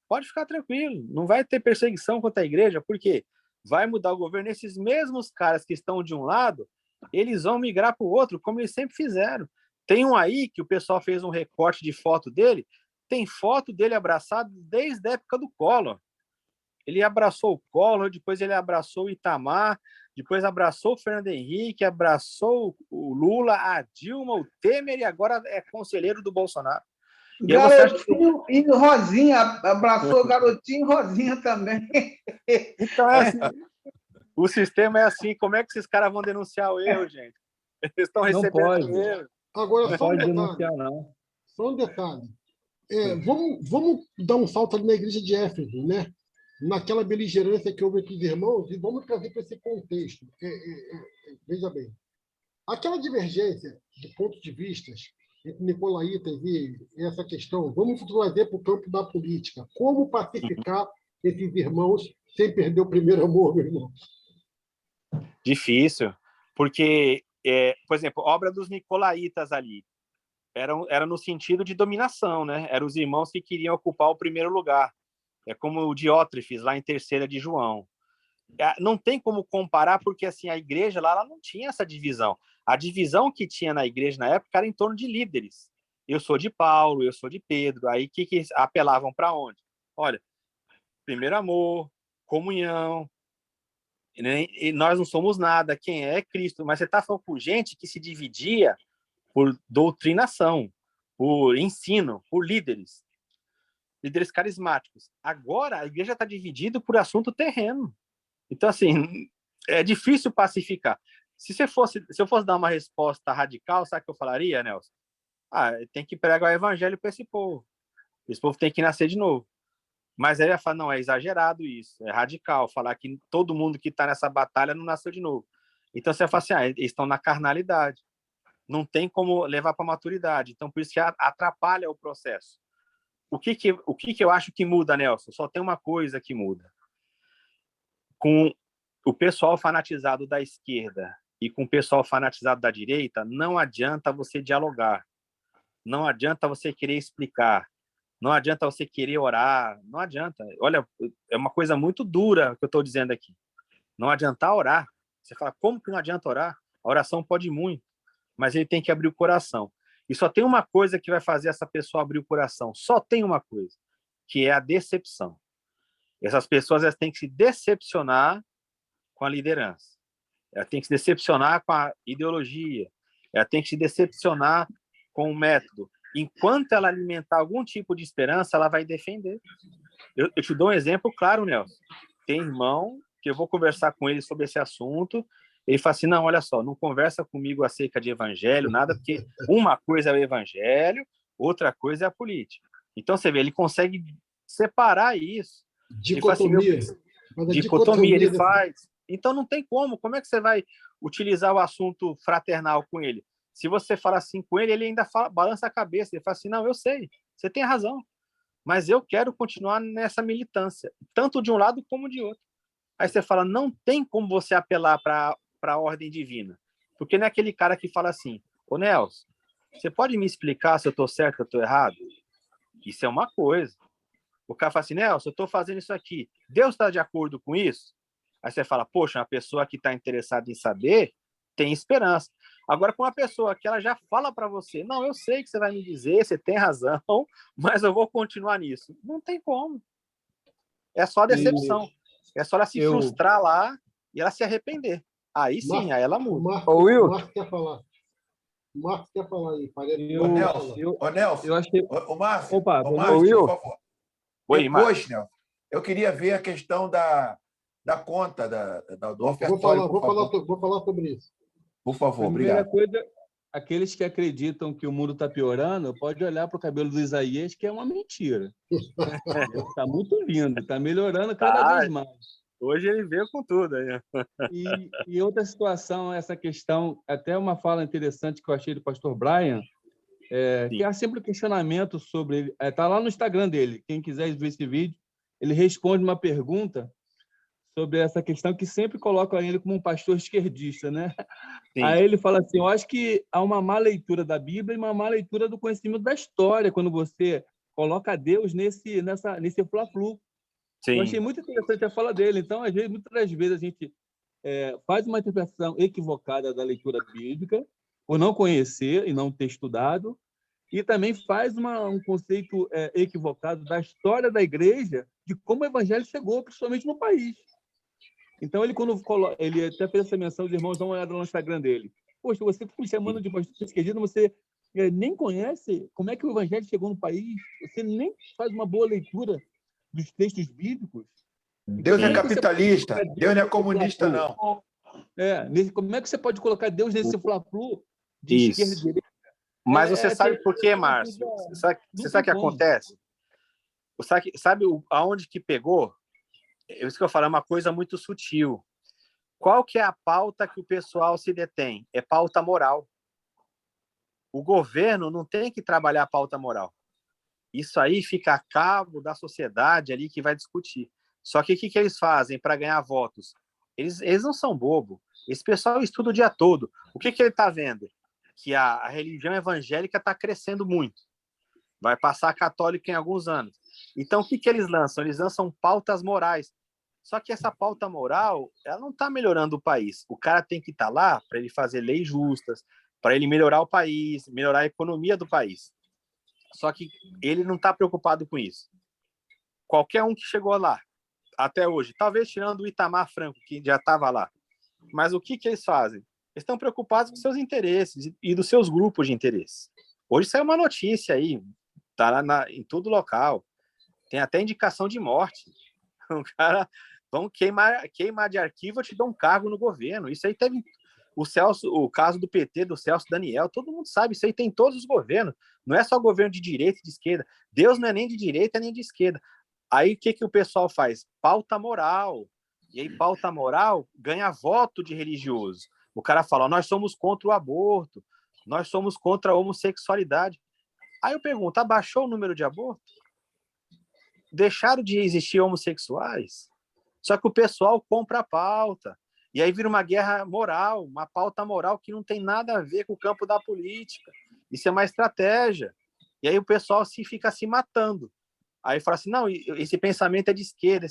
pode ficar tranquilo. Não vai ter perseguição contra a igreja, porque vai mudar o governo. Esses mesmos caras que estão de um lado, eles vão migrar para o outro, como eles sempre fizeram. Tem um aí que o pessoal fez um recorte de foto dele, tem foto dele abraçado desde a época do Collor. Ele abraçou o Collor, depois ele abraçou o Itamar, depois abraçou o Fernando Henrique, abraçou o Lula, a Dilma, o Temer e agora é conselheiro do Bolsonaro. E Garotinho e Rosinha, abraçou Garotinho e Rosinha também. Então assim, o sistema é assim, como é que esses caras vão denunciar o erro, gente? Eles estão recebendo dinheiro. Agora, Não só um pode detalhe. denunciar, não. Só um detalhe. Vamos dar um salto ali na igreja de Éfeso, né? Naquela beligerância que houve entre os irmãos, e vamos trazer para esse contexto. Veja bem, aquela divergência de pontos de vistas entre nicolaítas e essa questão, vamos trazer para o campo da política. Como pacificar esses irmãos sem perder o primeiro amor, meu irmão? Difícil, porque, por exemplo, obra dos nicolaítas ali era no sentido de dominação, né? Eram os irmãos que queriam ocupar o primeiro lugar. É como o Diótrefes, lá em Terceira de João. Não tem como comparar, porque assim, a igreja lá ela não tinha essa divisão. A divisão que tinha na igreja na época era em torno de líderes. Eu sou de Paulo, eu sou de Pedro. Aí que apelavam para onde? Olha, primeiro amor, comunhão, e nós não somos nada, quem é Cristo. Mas você está falando com gente que se dividia por doutrinação, por ensino, por líderes carismáticos. Agora, a igreja está dividida por assunto terreno. Então, assim, é difícil pacificar. Se eu fosse dar uma resposta radical, sabe o que eu falaria, Nelson? Tem que pregar o evangelho para esse povo. Esse povo tem que nascer de novo. Mas aí ele ia falar, não, é exagerado isso, é radical, falar que todo mundo que está nessa batalha não nasceu de novo. Então, você vai falar assim, eles estão na carnalidade. Não tem como levar para a maturidade. Então, por isso que atrapalha o processo. O que eu acho que muda, Nelson? Só tem uma coisa que muda. Com o pessoal fanatizado da esquerda e com o pessoal fanatizado da direita, não adianta você dialogar. Não adianta você querer explicar. Não adianta você querer orar. Não adianta. Olha, é uma coisa muito dura que eu estou dizendo aqui. Não adianta orar. Você fala, como que não adianta orar? A oração pode muito, mas ele tem que abrir o coração. E só tem uma coisa que vai fazer essa pessoa abrir o coração. Só tem uma coisa, que é a decepção. Essas pessoas elas têm que se decepcionar com a liderança. Ela tem que se decepcionar com a ideologia. Ela tem que se decepcionar com o método. Enquanto ela alimentar algum tipo de esperança, ela vai defender. Eu te dou um exemplo claro, Nelson. Tem irmão que eu vou conversar com ele sobre esse assunto, ele fala assim, não, olha só, não conversa comigo acerca de evangelho, nada, porque uma coisa é o evangelho, outra coisa é a política. Então, você vê, ele consegue separar isso. Dicotomia. Assim, dicotomia ele faz. Então, não tem como é que você vai utilizar o assunto fraternal com ele? Se você fala assim com ele, ele ainda balança a cabeça, ele fala assim, não, eu sei, você tem razão, mas eu quero continuar nessa militância, tanto de um lado como de outro. Aí você fala, não tem como você apelar para a ordem divina, porque não é aquele cara que fala assim, ô Nelson, você pode me explicar se eu estou certo ou estou errado? Isso é uma coisa. O cara fala assim, Nelson, eu estou fazendo isso aqui, Deus está de acordo com isso? Aí você fala, poxa, uma pessoa que está interessada em saber tem esperança. Agora, com uma pessoa que ela já fala para você, não, eu sei que você vai me dizer, você tem razão, mas eu vou continuar nisso. Não tem como. É só decepção. É só ela se frustrar lá e ela se arrepender. Aí sim, aí ela muda. O Marcos quer falar. O Marcos quer falar aí. Ô, Nelson, eu achei... ô, Márcio, Opa, Márcio, por favor. Oi, Depois, Nelson, eu queria ver a questão da conta, do ofertório, vou falar sobre isso. Por favor, Primeira obrigado. coisa, aqueles que acreditam que o mundo está piorando, pode olhar para o cabelo do Isaías, que é uma mentira. Está muito lindo, está melhorando cada vez mais. Hoje ele veio com tudo aí. E outra situação, essa questão, até uma fala interessante que eu achei do pastor Brian, que há sempre questionamento sobre ele. Está lá no Instagram dele. Quem quiser ver esse vídeo, ele responde uma pergunta sobre essa questão que sempre colocam ele como um pastor esquerdista, né? Sim. Aí ele fala assim, eu acho que há uma má leitura da Bíblia e uma má leitura do conhecimento da história, quando você coloca Deus nesse fla-flu. Eu achei muito interessante a fala dele. Então, muitas das vezes, a gente faz uma interpretação equivocada da leitura bíblica, por não conhecer e não ter estudado, e também faz um conceito equivocado da história da igreja, de como o evangelho chegou, principalmente no país. Então, ele até fez essa menção, os irmãos dão uma olhada no Instagram dele. Poxa, você está me chamando de pastor esquerdista, você nem conhece como é que o evangelho chegou no país, você nem faz uma boa leitura dos textos bíblicos. Deus é capitalista, Deus não é comunista, não. Como é que você pode colocar Deus nesse fla-flu de esquerda e direita? Mas você sabe por quê, Márcio? Você sabe o que acontece? Sabe aonde que pegou? Isso que eu falo é uma coisa muito sutil. Qual que é a pauta que o pessoal se detém? É pauta moral. O governo não tem que trabalhar a pauta moral. Isso aí fica a cabo da sociedade ali que vai discutir. Só que o que eles fazem para ganhar votos? Eles não são bobo. Esse pessoal estuda o dia todo. O que ele está vendo? Que a religião evangélica está crescendo muito. Vai passar a católica em alguns anos. Então, o que eles lançam? Eles lançam pautas morais. Só que essa pauta moral, ela não está melhorando o país. O cara tem que estar lá para ele fazer leis justas, para ele melhorar o país, melhorar a economia do país. Só que ele não está preocupado com isso. Qualquer um que chegou lá, até hoje, talvez tirando o Itamar Franco, que já estava lá, mas o que eles fazem? Eles estão preocupados com seus interesses e dos seus grupos de interesse. Hoje saiu uma notícia aí, está em todo local, tem até indicação de morte. O cara, vão queimar de arquivo, eu te dou um cargo no governo. Isso aí teve o caso do PT, do Celso Daniel, todo mundo sabe, isso aí tem em todos os governos. Não é só governo de direita e de esquerda. Deus não é nem de direita nem de esquerda. Aí o que o pessoal faz? Pauta moral. E aí pauta moral ganha voto de religioso. O cara fala, nós somos contra o aborto, nós somos contra a homossexualidade. Aí eu pergunto, abaixou o número de abortos? Deixaram de existir homossexuais? Só que o pessoal compra a pauta. E aí vira uma guerra moral, uma pauta moral que não tem nada a ver com o campo da política. Isso é uma estratégia. E aí o pessoal fica se matando. Aí fala assim, não, esse pensamento é de esquerda.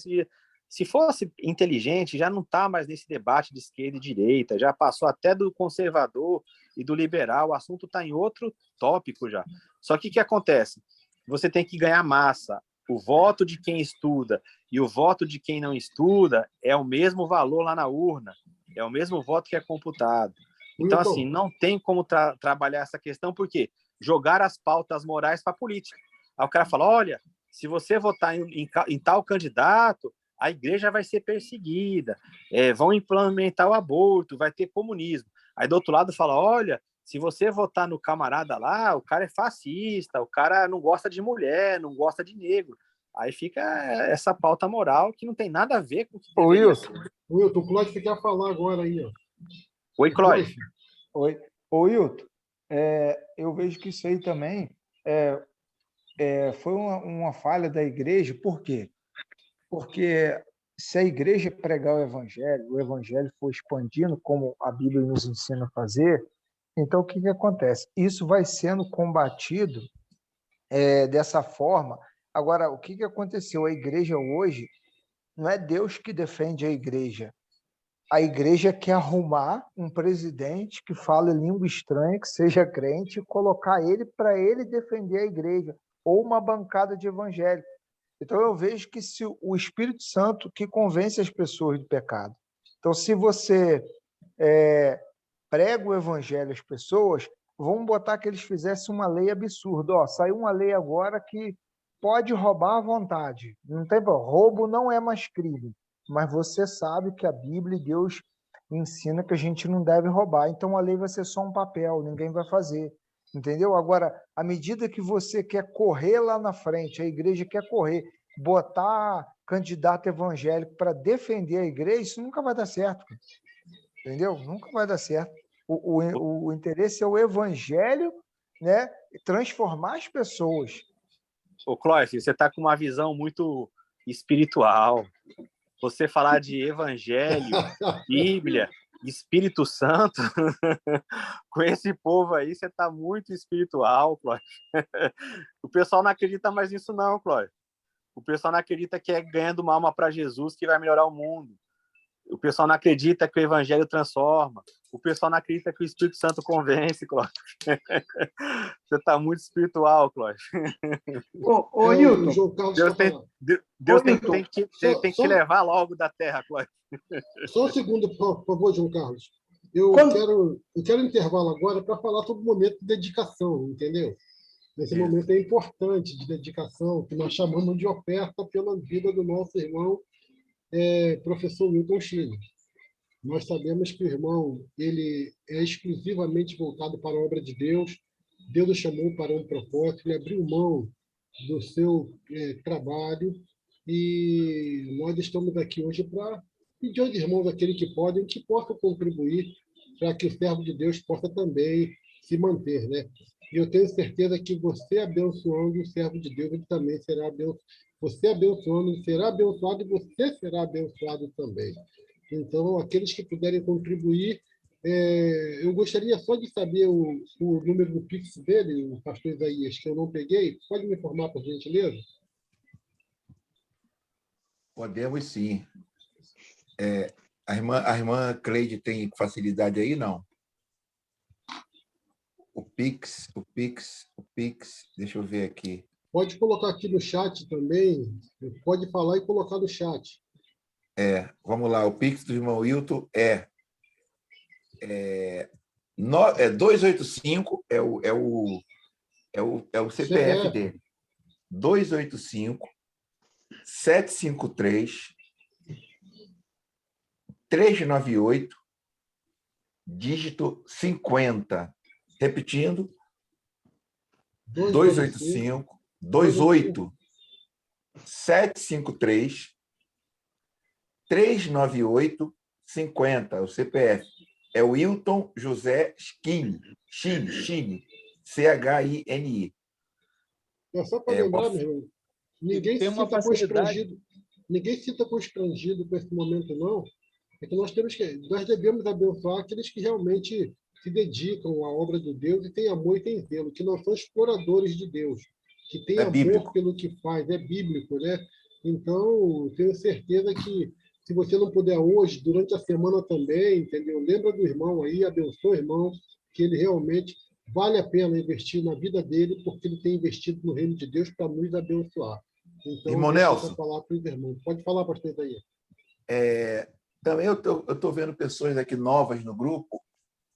Se fosse inteligente, já não está mais nesse debate de esquerda e direita, já passou até do conservador e do liberal, o assunto está em outro tópico já. Só que o que acontece? Você tem que ganhar massa. O voto de quem estuda e o voto de quem não estuda é o mesmo valor lá na urna, é o mesmo voto que é computado. Então, assim, não tem como trabalhar essa questão, porque jogar as pautas morais para a política. Aí o cara fala, olha, se você votar em tal candidato, a igreja vai ser perseguida, vão implementar o aborto, vai ter comunismo. Aí do outro lado fala, olha, se você votar no camarada lá, o cara é fascista, o cara não gosta de mulher, não gosta de negro. Aí fica essa pauta moral que não tem nada a ver com o que deveria ser. Wilton, o Cláudio quer falar agora aí, ó. Oi, Cláudio. Oi. Ô, Wilton, eu vejo que isso aí também foi uma falha da igreja. Por quê? Porque se a igreja pregar o evangelho for expandindo, como a Bíblia nos ensina a fazer, então o que acontece? Isso vai sendo combatido dessa forma. Agora, o que aconteceu? A igreja hoje, não é Deus que defende a igreja. A igreja quer arrumar um presidente que fale língua estranha, que seja crente, e colocar ele para ele defender a igreja, ou uma bancada de evangélico. Então, eu vejo que se o Espírito Santo que convence as pessoas do pecado. Então, se você prega o evangelho às pessoas, vamos botar que eles fizessem uma lei absurda. Ó, saiu uma lei agora que pode roubar à vontade. Não tem problema. Roubo não é mais crime. Mas você sabe que a Bíblia e Deus ensina que a gente não deve roubar. Então, a lei vai ser só um papel, ninguém vai fazer. Entendeu? Agora, à medida que você quer correr lá na frente, a igreja quer correr, botar candidato evangélico para defender a igreja, isso nunca vai dar certo. Entendeu? Nunca vai dar certo. O interesse é o evangelho, né? Transformar as pessoas. Ô, Cláudio, você está com uma visão muito espiritual. Você falar de evangelho, Bíblia, Espírito Santo, com esse povo aí, você está muito espiritual, Cláudio. O pessoal não acredita mais nisso não, Cláudio. O pessoal não acredita que é ganhando uma alma para Jesus que vai melhorar o mundo. O pessoal não acredita que o evangelho transforma. O pessoal não acredita que o Espírito Santo convence, Cláudio. Você está muito espiritual, Cláudio. Ô, Hilton, João Carlos Deus tem que levar logo da terra, Cláudio. Só um segundo, por favor, João Carlos. Eu quero intervalo agora para falar sobre o momento de dedicação, entendeu? Esse momento é importante de dedicação, que nós chamamos de oferta pela vida do nosso irmão, professor Wilton Chile. Nós sabemos que o irmão ele é exclusivamente voltado para a obra de Deus. Deus o chamou para um propósito, ele abriu mão do seu trabalho e nós estamos aqui hoje para pedir aos irmãos, aqueles que podem, que possam contribuir para que o servo de Deus possa também se manter, né? E eu tenho certeza que você abençoando o servo de Deus, ele também será abençoado. Você abençoando, ele será abençoado e você será abençoado também. Então, aqueles que puderem contribuir, eu gostaria só de saber o número do Pix dele, o pastor Isaías, que eu não peguei. Pode me informar, por gentileza? Podemos sim. A irmã Cleide tem facilidade aí, não? O Pix, deixa eu ver aqui. Pode colocar aqui no chat também, pode falar e colocar no chat. Vamos lá, o Pix do irmão Wilton é 285, é o CPF dele. 285 753 398 dígito 50. Repetindo, 285 28 753 398 50. O CPF é o Wilton José Schini, CHINI. É só para lembrar, meu irmão, ninguém se sinta constrangido. Ninguém se sinta constrangido com esse momento, não. É que nós devemos abençoar aqueles que realmente se dedicam à obra de Deus e têm amor e têm zelo, que não são exploradores de Deus, que têm amor bíblico pelo que faz, é bíblico, né? Então, tenho certeza que se você não puder hoje, durante a semana também, entendeu? Lembra do irmão aí, abençoa o irmão, que ele realmente vale a pena investir na vida dele, porque ele tem investido no reino de Deus para nos abençoar. Então, irmão Nelson, falar para os irmãos. Pode falar, pastor aí. Também eu estou vendo pessoas aqui novas no grupo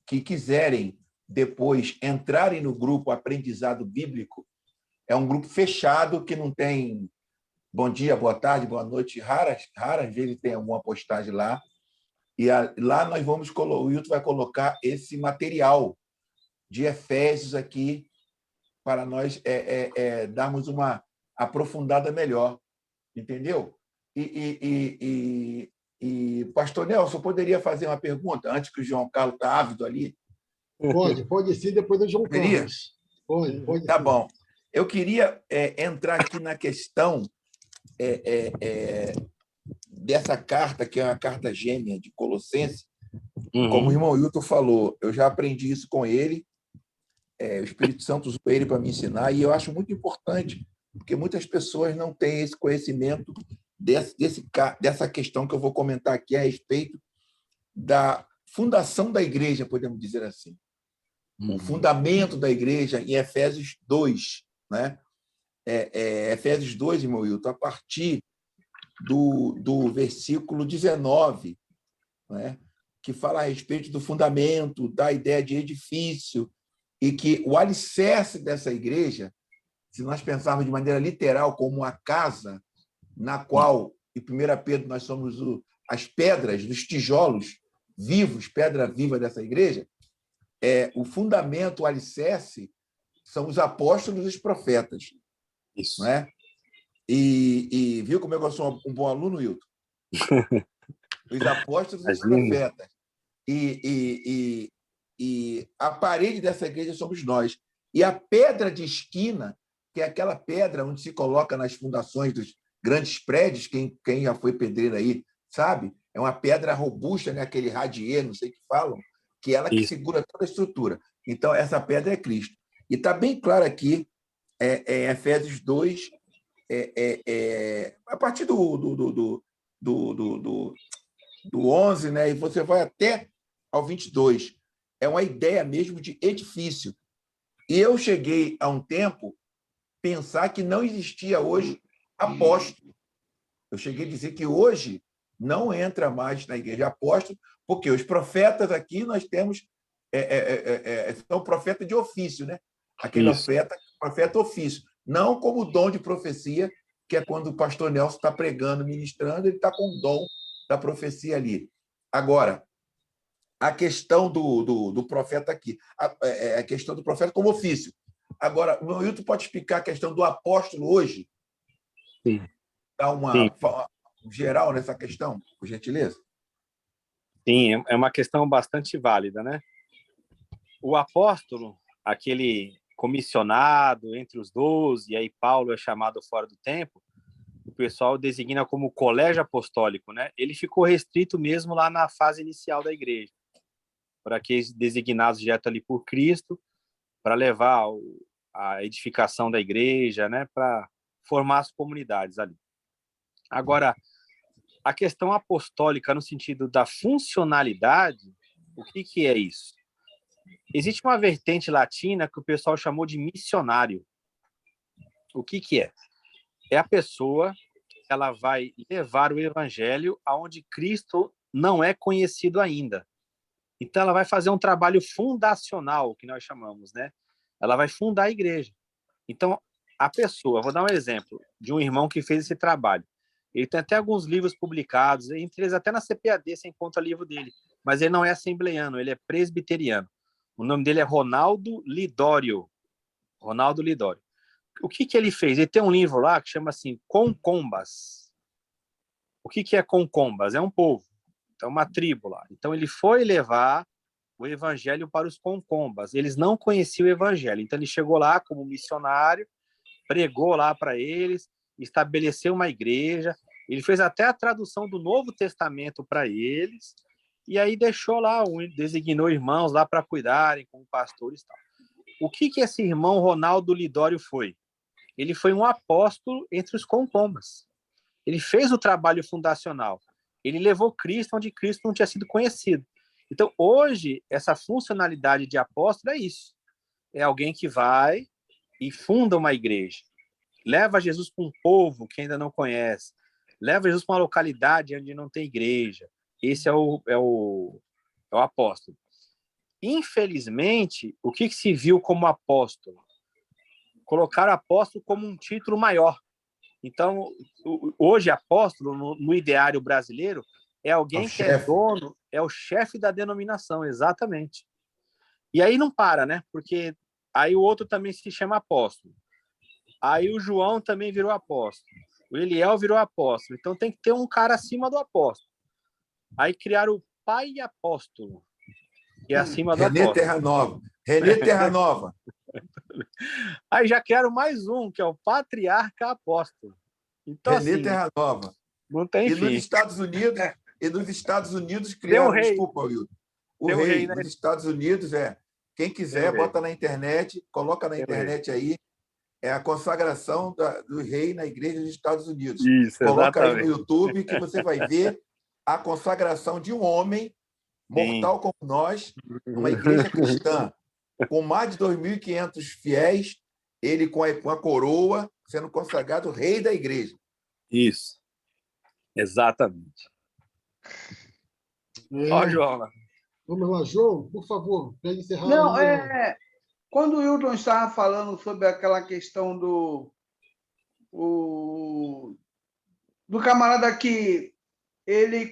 que quiserem depois entrarem no grupo Aprendizado Bíblico, é um grupo fechado que não tem bom dia, boa tarde, boa noite, raras vezes tem alguma postagem lá. E lá nós vamos o Wilton vai colocar esse material de Efésios aqui para nós darmos uma aprofundada melhor, entendeu? Pastor Nelson, poderia fazer uma pergunta antes que o João Carlos está ávido ali? Pode sim, depois do João Poderia? Carlos. Pode Tá sim. bom. Eu queria entrar aqui na questão dessa carta, que é uma carta gêmea de Colossenses. Como o irmão Wilton falou, eu já aprendi isso com ele, o Espírito Santo usou ele para me ensinar, e eu acho muito importante, porque muitas pessoas não têm esse conhecimento dessa questão que eu vou comentar aqui a respeito da fundação da igreja, podemos dizer assim. O fundamento da igreja em Efésios 2, né? Efésios 2, irmão Wilton, a partir do versículo 19, né? Que fala a respeito do fundamento, da ideia de edifício, e que o alicerce dessa igreja, se nós pensarmos de maneira literal como a casa na qual, em 1 Pedro, nós somos as pedras, os tijolos vivos, pedra viva dessa igreja, o fundamento, o alicerce, são os apóstolos e os profetas. Isso. Não é? E viu como eu sou um bom aluno, Wilton? Os apóstolos e os profetas. E a parede dessa igreja somos nós. E a pedra de esquina, que é aquela pedra onde se coloca nas fundações dos grandes prédios, quem já foi pedreiro aí sabe, é uma pedra robusta, né? Aquele radier, não sei o que falam, que é ela que segura toda a estrutura. Então, essa pedra é Cristo. E está bem claro aqui, Efésios 2, a partir do 11, né? E você vai até ao 22. É uma ideia mesmo de edifício. E eu cheguei, há um tempo, pensar que não existia hoje apóstolo. Eu cheguei a dizer que hoje não entra mais na igreja apóstolo, porque os profetas aqui nós temos são profetas de ofício, né? Aquele profeta ofício. Não como dom de profecia, que é quando o pastor Nelson está pregando, ministrando, ele está com o dom da profecia ali. Agora, a questão do profeta aqui, a questão do profeta como ofício. Agora, o Wilton pode explicar a questão do apóstolo hoje? Sim. Dar uma geral nessa questão, por gentileza? Sim, é uma questão bastante válida, né? O apóstolo, aquele comissionado entre os 12, e aí Paulo é chamado fora do tempo, o pessoal designa como colégio apostólico, né? Ele ficou restrito mesmo lá na fase inicial da igreja, para aqueles designados direto ali por Cristo, para levar a edificação da igreja, né? Para formar as comunidades ali. Agora, a questão apostólica no sentido da funcionalidade, o que é isso? Existe uma vertente latina que o pessoal chamou de missionário. O que é? É a pessoa que ela vai levar o evangelho aonde Cristo não é conhecido ainda. Então, ela vai fazer um trabalho fundacional, que nós chamamos, né? Ela vai fundar a igreja. Então, a pessoa, vou dar um exemplo de um irmão que fez esse trabalho. Ele tem até alguns livros publicados, entre eles até na CPAD você encontra livro dele, mas ele não é assembleiano, ele é presbiteriano. O nome dele é Ronaldo Lidório. Ronaldo Lidório. O que ele fez? Ele tem um livro lá que chama assim, Concombas. O que é Concombas? É um povo, é uma tribo lá. Então ele foi levar o evangelho para os Concombas. Eles não conheciam o evangelho. Então ele chegou lá como missionário, pregou lá para eles, estabeleceu uma igreja. Ele fez até a tradução do Novo Testamento para eles. E aí deixou lá, designou irmãos lá para cuidarem como pastores e tal. O que esse irmão Ronaldo Lidório foi? Ele foi um apóstolo entre os Concombas. Ele fez o trabalho fundacional. Ele levou Cristo onde Cristo não tinha sido conhecido. Então, hoje, essa funcionalidade de apóstolo é isso. É alguém que vai e funda uma igreja. Leva Jesus para um povo que ainda não conhece. Leva Jesus para uma localidade onde não tem igreja. Esse é o apóstolo. infelizmente, o que se viu como apóstolo? Colocar apóstolo como um título maior. Então, hoje, apóstolo, no ideário brasileiro, é alguém que é dono, é o chefe da denominação, exatamente. E aí não para, né? Porque aí o outro também se chama apóstolo. Aí o João também virou apóstolo. O Eliel virou apóstolo. Então tem que ter um cara acima do apóstolo. Aí criaram o pai apóstolo, que é acima do René apóstolo. Terra Nova. René Terra Nova. Aí já criaram mais um, que é o patriarca apóstolo. Então, René assim, Terra Nova. não tem E nos fim. Estados Unidos Tem criaram, um rei. desculpa, Will. O Tem um rei, rei, né? nos Estados Unidos quem quiser, bota na internet, coloca na internet aí, é a consagração do rei na igreja dos Estados Unidos. Isso, coloca aí no exatamente. YouTube que você vai ver a consagração de um homem mortal como nós, uma igreja cristã, com mais de 2.500 fiéis, ele com a coroa, sendo consagrado rei da igreja. Isso, exatamente. Ó, João lá. Vamos lá, João, por favor, para encerrar. Não, aí, quando o Hilton estava falando sobre aquela questão do camarada que ele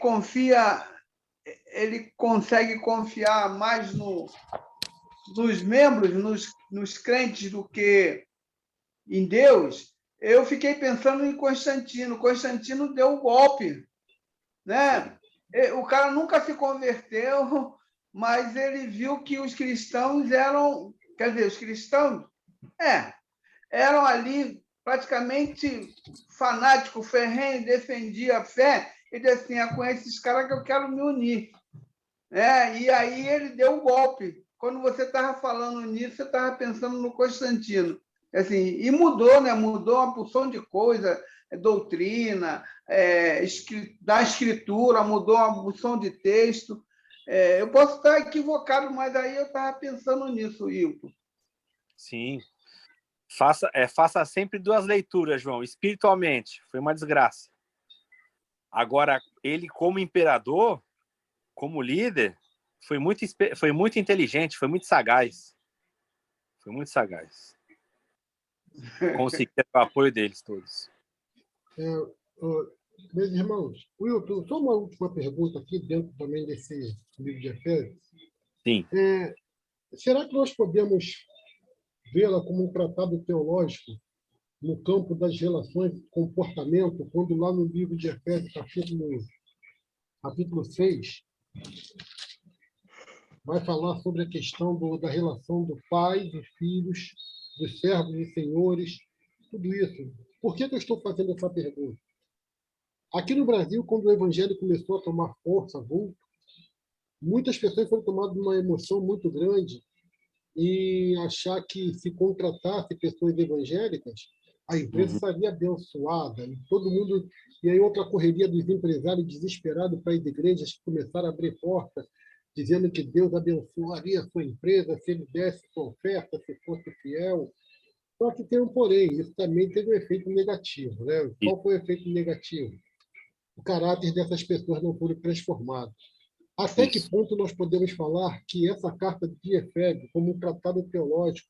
consegue confiar mais nos membros, nos crentes, do que em Deus, eu fiquei pensando em Constantino. Constantino deu um golpe, né? O cara nunca se converteu, mas ele viu que os cristãos eram... Quer dizer, os cristãos eram ali praticamente fanáticos, ferrenhos, defendiam a fé, e disse assim, é com esses caras que eu quero me unir. E aí ele deu um golpe. Quando você estava falando nisso, você estava pensando no Constantino. Assim, e mudou, né? Mudou uma porção de coisa, doutrina, da escritura, mudou uma porção de texto. Eu posso estar equivocado, mas aí eu estava pensando nisso, Hilton. Sim. Faça sempre duas leituras, João. Espiritualmente, foi uma desgraça. Agora, ele como imperador, como líder, foi muito inteligente, foi muito sagaz. Foi muito sagaz. Conseguiu o apoio deles todos. Meus irmãos, Wilton, só uma última pergunta aqui, dentro também desse livro de Efésios. Sim. Será que nós podemos vê-la como um tratado teológico no campo das relações de comportamento, quando lá no livro de Efésios, capítulo 6, vai falar sobre a questão da relação do pai, dos filhos, dos servos e senhores, tudo isso. Por que eu estou fazendo essa pergunta? Aqui no Brasil, quando o evangelho começou a tomar força, vulto, muitas pessoas foram tomadas de uma emoção muito grande e achar que se contratasse pessoas evangélicas, a empresa estaria abençoada, e todo mundo... E aí outra correria dos empresários desesperados para as igrejas que começaram a abrir portas, dizendo que Deus abençoaria a sua empresa se ele desse sua oferta, se fosse fiel. Só que tem um porém, isso também teve um efeito negativo, né? Qual foi o efeito negativo? O caráter dessas pessoas não foi transformado. Até que ponto nós podemos falar que essa carta de Efésios, como um tratado teológico,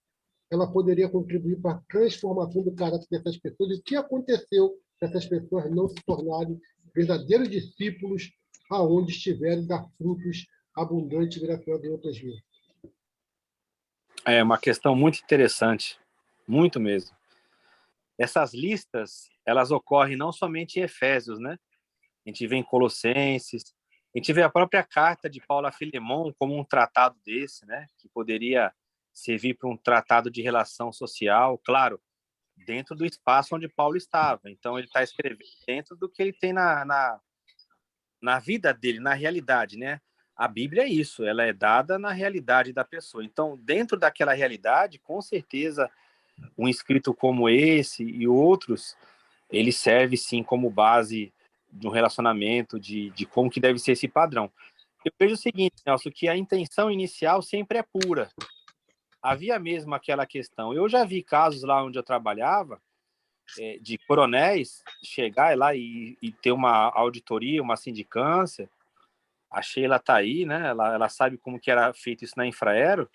ela poderia contribuir para a transformação do caráter dessas pessoas? E o que aconteceu para essas pessoas não se tornarem verdadeiros discípulos aonde estiverem, dar frutos abundantes e graciosos em outras vidas? É uma questão muito interessante, muito mesmo. Essas listas, elas ocorrem não somente em Efésios, né? A gente vê em Colossenses, a gente vê a própria carta de Paulo a Filemon como um tratado desse, né? Que poderia servir para um tratado de relação social, claro, dentro do espaço onde Paulo estava. Então, ele está escrevendo dentro do que ele tem na vida dele, na realidade, né? A Bíblia é isso, ela é dada na realidade da pessoa. Então, dentro daquela realidade, com certeza, um escrito como esse e outros, ele serve, sim, como base de um relacionamento, de como que deve ser esse padrão. Eu vejo o seguinte, Nelson, que a intenção inicial sempre é pura. Havia mesmo aquela questão. Eu já vi casos lá onde eu trabalhava, de coronéis chegar lá e ter uma auditoria, uma sindicância. A Sheila está aí, né? Ela sabe como que era feito isso na Infraero.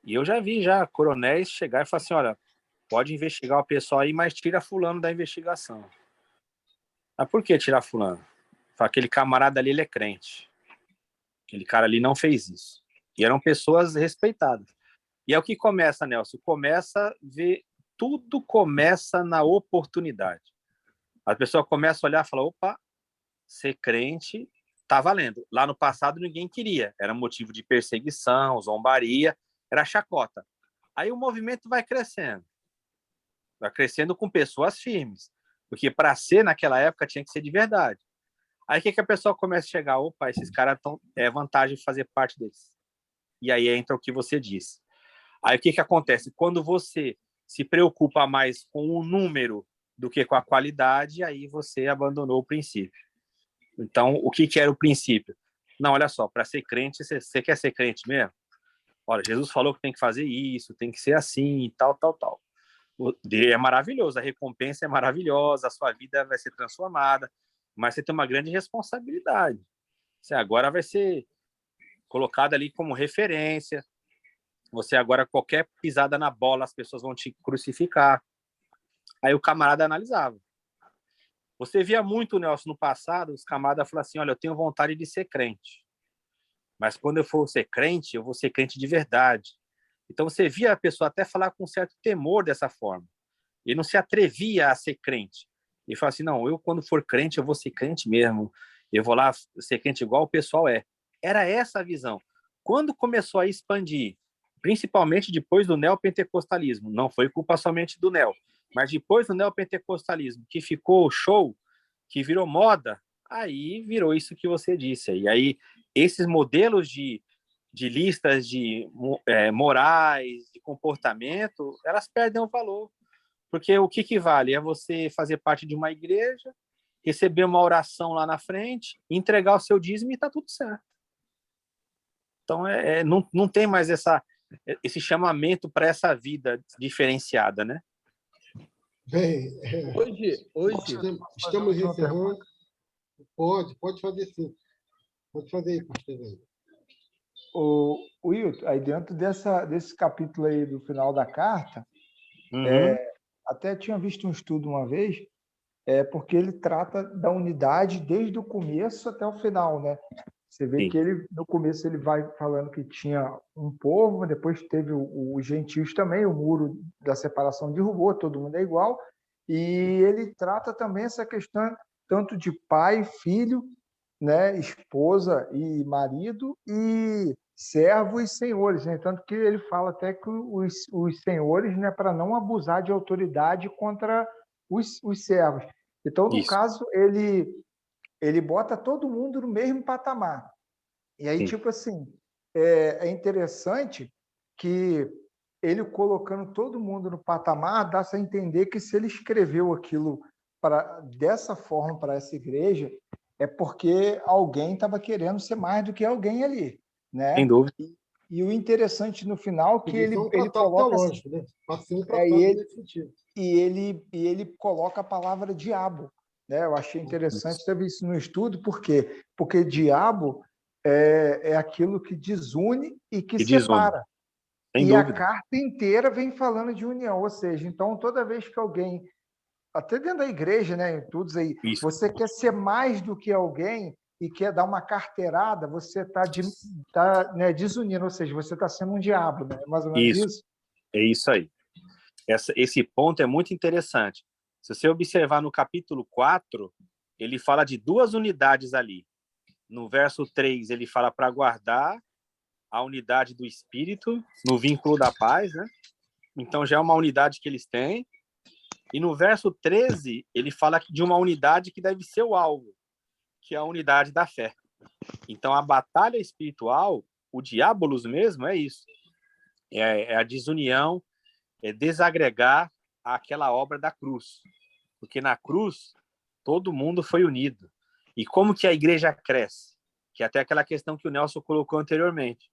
E eu já vi coronéis chegar e falar assim, olha, pode investigar o pessoal aí, mas tira fulano da investigação. Mas por que tirar fulano? Aquele camarada ali, ele é crente. Aquele cara ali não fez isso. E eram pessoas respeitadas. E é o que começa, Nelson. Começa a ver... Tudo começa na oportunidade. A pessoa começa a olhar e fala, opa, ser crente tá valendo. Lá no passado ninguém queria. Era motivo de perseguição, zombaria, era chacota. Aí o movimento vai crescendo. Vai crescendo com pessoas firmes. Porque para ser naquela época tinha que ser de verdade. Aí o que a pessoa começa a chegar? Opa, esses caras estão... É vantagem fazer parte deles. E aí entra o que você disse. Aí o que acontece? Quando você se preocupa mais com o número do que com a qualidade, aí você abandonou o princípio. Então, o que era o princípio? Não, olha só, para ser crente, você quer ser crente mesmo? Olha, Jesus falou que tem que fazer isso, tem que ser assim, tal, tal, tal. É maravilhoso, a recompensa é maravilhosa, a sua vida vai ser transformada, mas você tem uma grande responsabilidade. Você agora vai ser colocado ali como referência. Você agora, qualquer pisada na bola, as pessoas vão te crucificar. Aí o camarada analisava. Você via muito, Nelson, no passado, os camaradas falavam assim, olha, eu tenho vontade de ser crente. Mas quando eu for ser crente, eu vou ser crente de verdade. Então você via a pessoa até falar com certo temor dessa forma. Ele não se atrevia a ser crente. Ele falava assim, não, eu quando for crente, eu vou ser crente mesmo. Eu vou lá ser crente igual o pessoal é. Era essa a visão. Quando começou a expandir, principalmente depois do neopentecostalismo, não foi culpa somente do neo, mas depois do neopentecostalismo, que ficou show, que virou moda, aí virou isso que você disse. E aí, esses modelos de listas de morais, de comportamento, elas perdem o valor. Porque o que vale? É você fazer parte de uma igreja, receber uma oração lá na frente, entregar o seu dízimo e está tudo certo. Então, não tem mais esse chamamento para essa vida diferenciada, né? Bem, Hoje estamos encerrando. Pode fazer sim. Pode fazer aí, pastor. O Wilton, aí dentro desse capítulo aí do final da carta, até tinha visto um estudo uma vez, porque ele trata da unidade desde o começo até o final, né? Você vê Sim. que no começo ele vai falando que tinha um povo, depois teve os gentios também, o muro da separação derrubou, todo mundo é igual, e ele trata também essa questão tanto de pai, filho, né, esposa e marido, e servos e senhores, né? Tanto que ele fala até que os senhores, né, para não abusar de autoridade contra os servos. Então, no Isso. caso, ele bota todo mundo no mesmo patamar. E aí, Sim. tipo assim, é interessante que ele colocando todo mundo no patamar, dá-se a entender que se ele escreveu aquilo dessa forma para essa igreja, é porque alguém estava querendo ser mais do que alguém ali, né? Sem dúvida. E o interessante no final que ele tratado coloca teológico, né? Pode ser um tratado nesse sentido. e ele coloca a palavra diabo, né? Eu achei interessante ter visto no estudo, por quê? Porque diabo é aquilo que desune e que separa. Sem E dúvida. a carta inteira vem falando de união, ou seja, então toda vez que alguém, até dentro da igreja, né, em tudo aí, Isso. você quer ser mais do que alguém e quer dar uma carteirada, você está desunindo, ou seja, você está sendo um diabo, né? Mais ou menos isso? É isso aí. Esse ponto é muito interessante. Se você observar no capítulo 4, ele fala de duas unidades ali. No verso 3, ele fala para guardar a unidade do espírito no vínculo da paz, né? Então já é uma unidade que eles têm. E no verso 13, ele fala de uma unidade que deve ser o alvo, que é a unidade da fé. Então a batalha espiritual, o diabolos mesmo, é isso. É a desunião, é desagregar aquela obra da cruz. Porque na cruz, todo mundo foi unido. E como que a igreja cresce? Que é até aquela questão que o Nelson colocou anteriormente.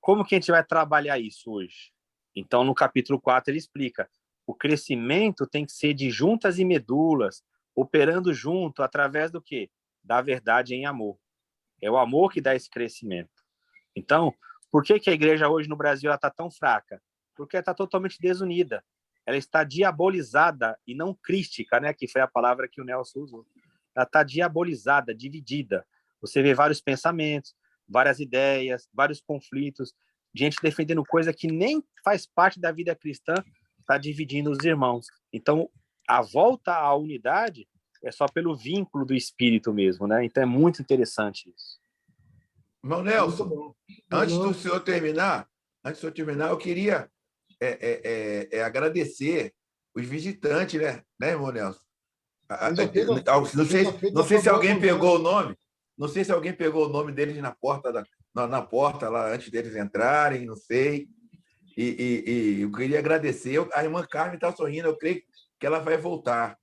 Como que a gente vai trabalhar isso hoje? Então, no capítulo 4, ele explica. O crescimento tem que ser de juntas e medulas, operando junto, através do quê? Da verdade em amor. É o amor que dá esse crescimento. Então, por que a igreja hoje no Brasil está tão fraca? Porque ela está totalmente desunida. Ela está diabolizada e não crística, né? Que foi a palavra que o Nelson usou. Ela está diabolizada, dividida. Você vê vários pensamentos, várias ideias, vários conflitos, gente defendendo coisa que nem faz parte da vida cristã, está dividindo os irmãos. Então, a volta à unidade é só pelo vínculo do Espírito mesmo, né? Então, é muito interessante isso. Irmão Muito Nelson, bom. antes Não, do senhor terminar, eu queria agradecer os visitantes, né, irmão Nelson? ainda fez a- Não sei se boa alguém vontade. pegou o nome. Não sei se alguém pegou o nome deles na porta, na porta lá, antes deles entrarem, não sei. E eu queria agradecer. A irmã Carmen está sorrindo, eu creio que ela vai voltar.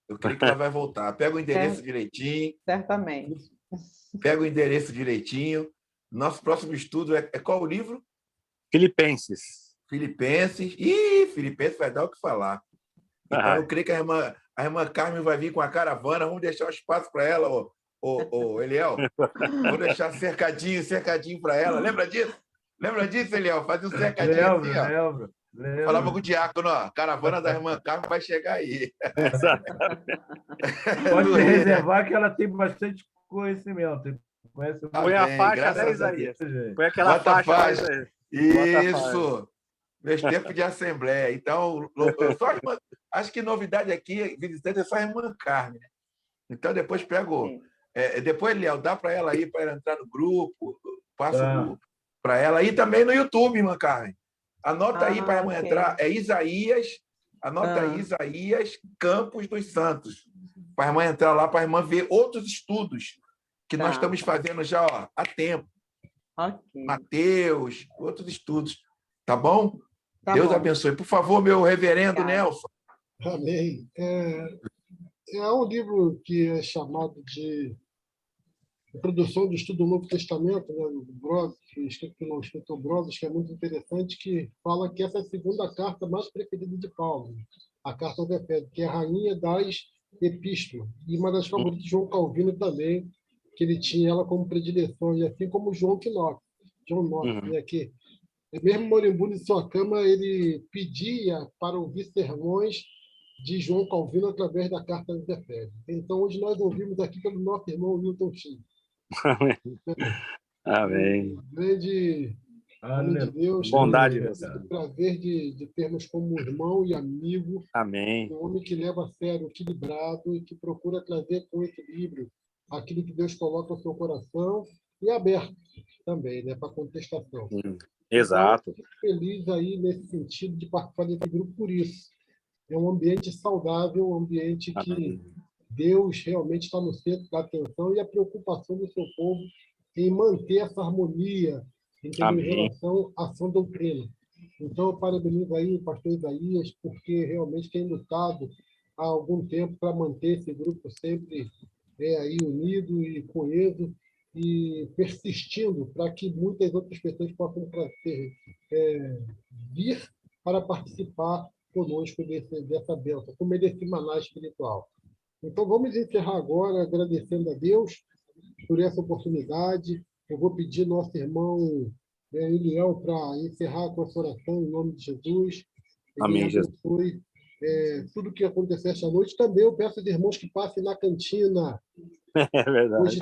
Eu creio que ela vai voltar. Pega o endereço direitinho. Certamente. Pega o endereço direitinho. Nosso próximo estudo é qual o livro? Filipenses. Filipenses. Filipenses vai dar o que falar. Então, eu creio que a irmã Carmen vai vir com a caravana. Vamos deixar um espaço para ela, Eliel. Vamos deixar cercadinho para ela. Lembra disso? Lembra disso, Eliel? Fazia um cercadinho assim, ó. Lembro. Falava com o diácono, ó, a caravana da irmã Carmen vai chegar aí. Pode reservar que ela tem bastante conhecimento. Conhece Põe a faixa graças da a Isaías. Deus. Põe aquela Bota a faixa. faixa. Bota a Isso! Meus tempos de assembleia. Então, acho que novidade aqui, visitante, é só a irmã Carmen. Né? Então, depois pego. Depois, Léo, dá para ela aí, para ela entrar no grupo, passo para ela. E também no YouTube, irmã Carmen. Anota aí para a irmã entrar. É Isaías, anota aí, Isaías Campos dos Santos. Para a irmã entrar lá, para a irmã ver outros estudos que nós estamos fazendo já há tempo. Ok. Mateus, outros estudos. Tá bom? Tá Deus bom. abençoe. Por favor, meu reverendo Obrigada. Nelson. Amém. É um livro que é chamado de Introdução do Estudo do Novo Testamento, né, do Bros, escrito pelo escritor Bros, que é muito interessante, que fala que essa é a segunda carta mais preferida de Paulo, né? A carta aos Efésios, que é a rainha das epístolas, e uma das favoritas de João Calvino também, que ele tinha ela como predileção, e assim como João Knox, né, que mesmo moribundo em sua cama, ele pedia para ouvir sermões de João Calvino através da carta aos Efésios. Então, hoje nós ouvimos aqui pelo nosso irmão Wilton X. Amém. Grande homem de Deus. Bondade, o prazer de termos como irmão e amigo. Amém. Um homem que leva a sério, equilibrado e que procura trazer com equilíbrio aquilo que Deus coloca no seu coração e aberto também, né, para contestação. Exato. Então, fico feliz aí nesse sentido de participar desse grupo por isso. É um ambiente saudável, um ambiente que Deus realmente está no centro da atenção e a preocupação do seu povo em manter essa harmonia em relação à sã doutrina. Então, eu parabenizo aí o pastor Isaías, porque realmente tem lutado há algum tempo para manter esse grupo sempre aí unido e coeso e persistindo para que muitas outras pessoas possam vir para participar conosco dessa bênção, como desse maná espiritual. Então, vamos encerrar agora agradecendo a Deus por essa oportunidade. Eu vou pedir nosso irmão Eliel para encerrar com a sua oração em nome de Jesus. Amém, Jesus. Abençoe tudo que acontecer esta noite. Também eu peço aos irmãos que passem na cantina. É verdade. Hoje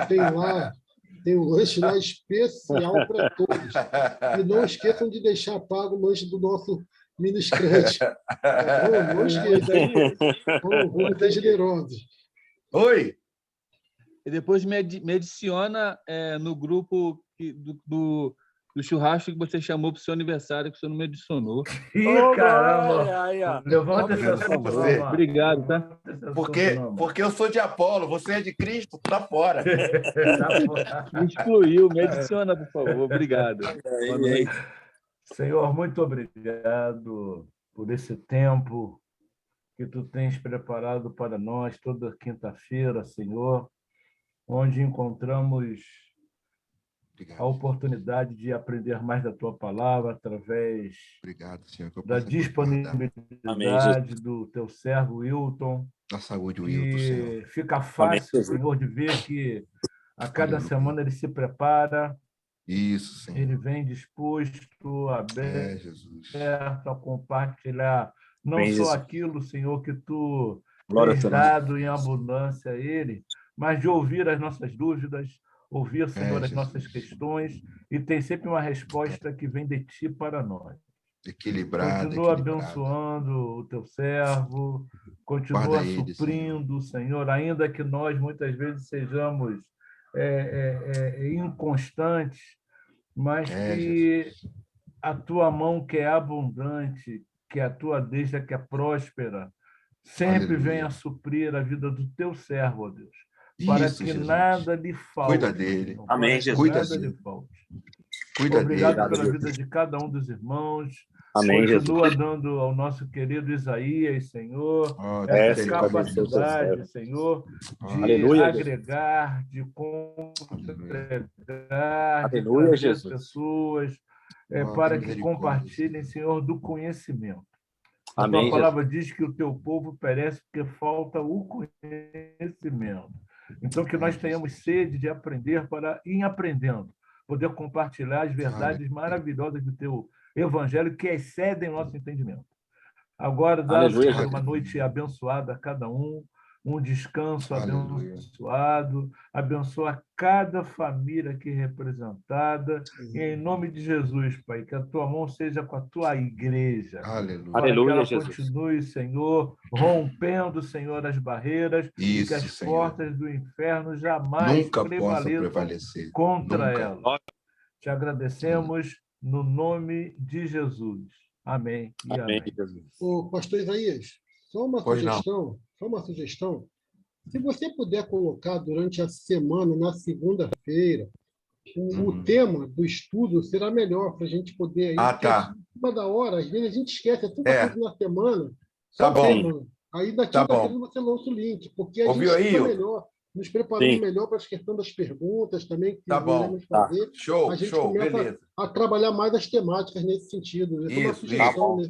tem um lanche lá especial para todos. E não esqueçam de deixar pago o lanche do nosso ministrante. Não esqueçam. Vamos ser generosos. Oi! E depois me adiciona no grupo do churrasco que você chamou para o seu aniversário, que o senhor não me adicionou. Ih, caramba! Glória! Levanta esse assunto, você. não, Obrigado, tá? Porque eu sou de Apolo, você é de Cristo, tá fora. Me excluiu, me adiciona, por favor. Obrigado. Boa noite. Senhor, muito obrigado por esse tempo que tu tens preparado para nós toda quinta-feira, Senhor, onde encontramos a oportunidade de aprender mais da tua palavra através da disponibilidade do teu servo Wilton. A saúde, Wilton, Senhor. Fica fácil, Senhor, de ver que A cada Aleluia. semana ele se prepara, Isso, Senhor. ele vem disposto, aberto Jesus. a compartilhar não Amém, só Jesus. aquilo, Senhor, que tu Glória ao tens teu nome. dado em abundância a ele, mas de ouvir as nossas dúvidas, ouvir, Senhor, as Jesus. nossas questões, e tem sempre uma resposta que vem de ti para nós. Equilibrado, Continua equilibrado. abençoando o teu servo, continua Guarda ele, suprindo, Senhor, ainda que nós muitas vezes sejamos inconstantes, mas que Jesus. a tua mão que é abundante, que a tua destra que é próspera, sempre Aleluia. venha suprir a vida do teu servo, ó Deus, para Isso, que Jesus. nada lhe falte. Cuida dele. Senhor, Amém, para que Jesus. Cuida nada dele. lhe falte. Cuida Obrigado dele. pela Jesus. vida de cada um dos irmãos. Amém, Continua Jesus. dando ao nosso querido Isaías, Senhor, Ó, essa Senhor, abençoe o teu capacidade, servo. Senhor, de Aleluia, Jesus. agregar, de congregar, de Aleluia, trazer Jesus. pessoas Ó, para tem que misericórdia, compartilhem, Senhor, do conhecimento. A Amém, tua palavra diz que o teu povo perece porque falta o conhecimento. Então, que nós tenhamos sede de aprender para ir aprendendo, poder compartilhar as verdades maravilhosas do teu evangelho que excedem nosso entendimento. Agora, dá, Aleluia, Senhor, uma Jesus. noite abençoada a cada um descanso Aleluia. abençoado, abençoa cada família aqui representada, e em nome de Jesus, Pai, que a tua mão seja com a tua igreja, Aleluia. para que Aleluia, ela Jesus. continue, Senhor, rompendo, Senhor, as barreiras, e que Isso, as Senhor. portas do inferno jamais Nunca possa prevaleçam prevalecer. contra Nunca. ela. Te agradecemos no nome de Jesus. Amém e Amém, amém. Jesus. Ô, pastor Isaías, Pois não. só uma sugestão. Se você puder colocar durante a semana, na segunda-feira, o tema do estudo será melhor para a gente poder aí. Ah, porque tá. em cima da hora, às vezes a gente esquece, é tanta É. coisa na semana. Tá só bom. tema. Aí na Tá quinta-feira bom. você lança o link, porque a Ouviu gente aí, fica Hilton? melhor, nos preparando Sim. melhor para as questões das perguntas também, que Tá bom. iremos Tá. fazer. Show, A gente show. começa Beleza. a trabalhar mais as temáticas nesse sentido. Essa é uma Isso, sugestão, isso. né?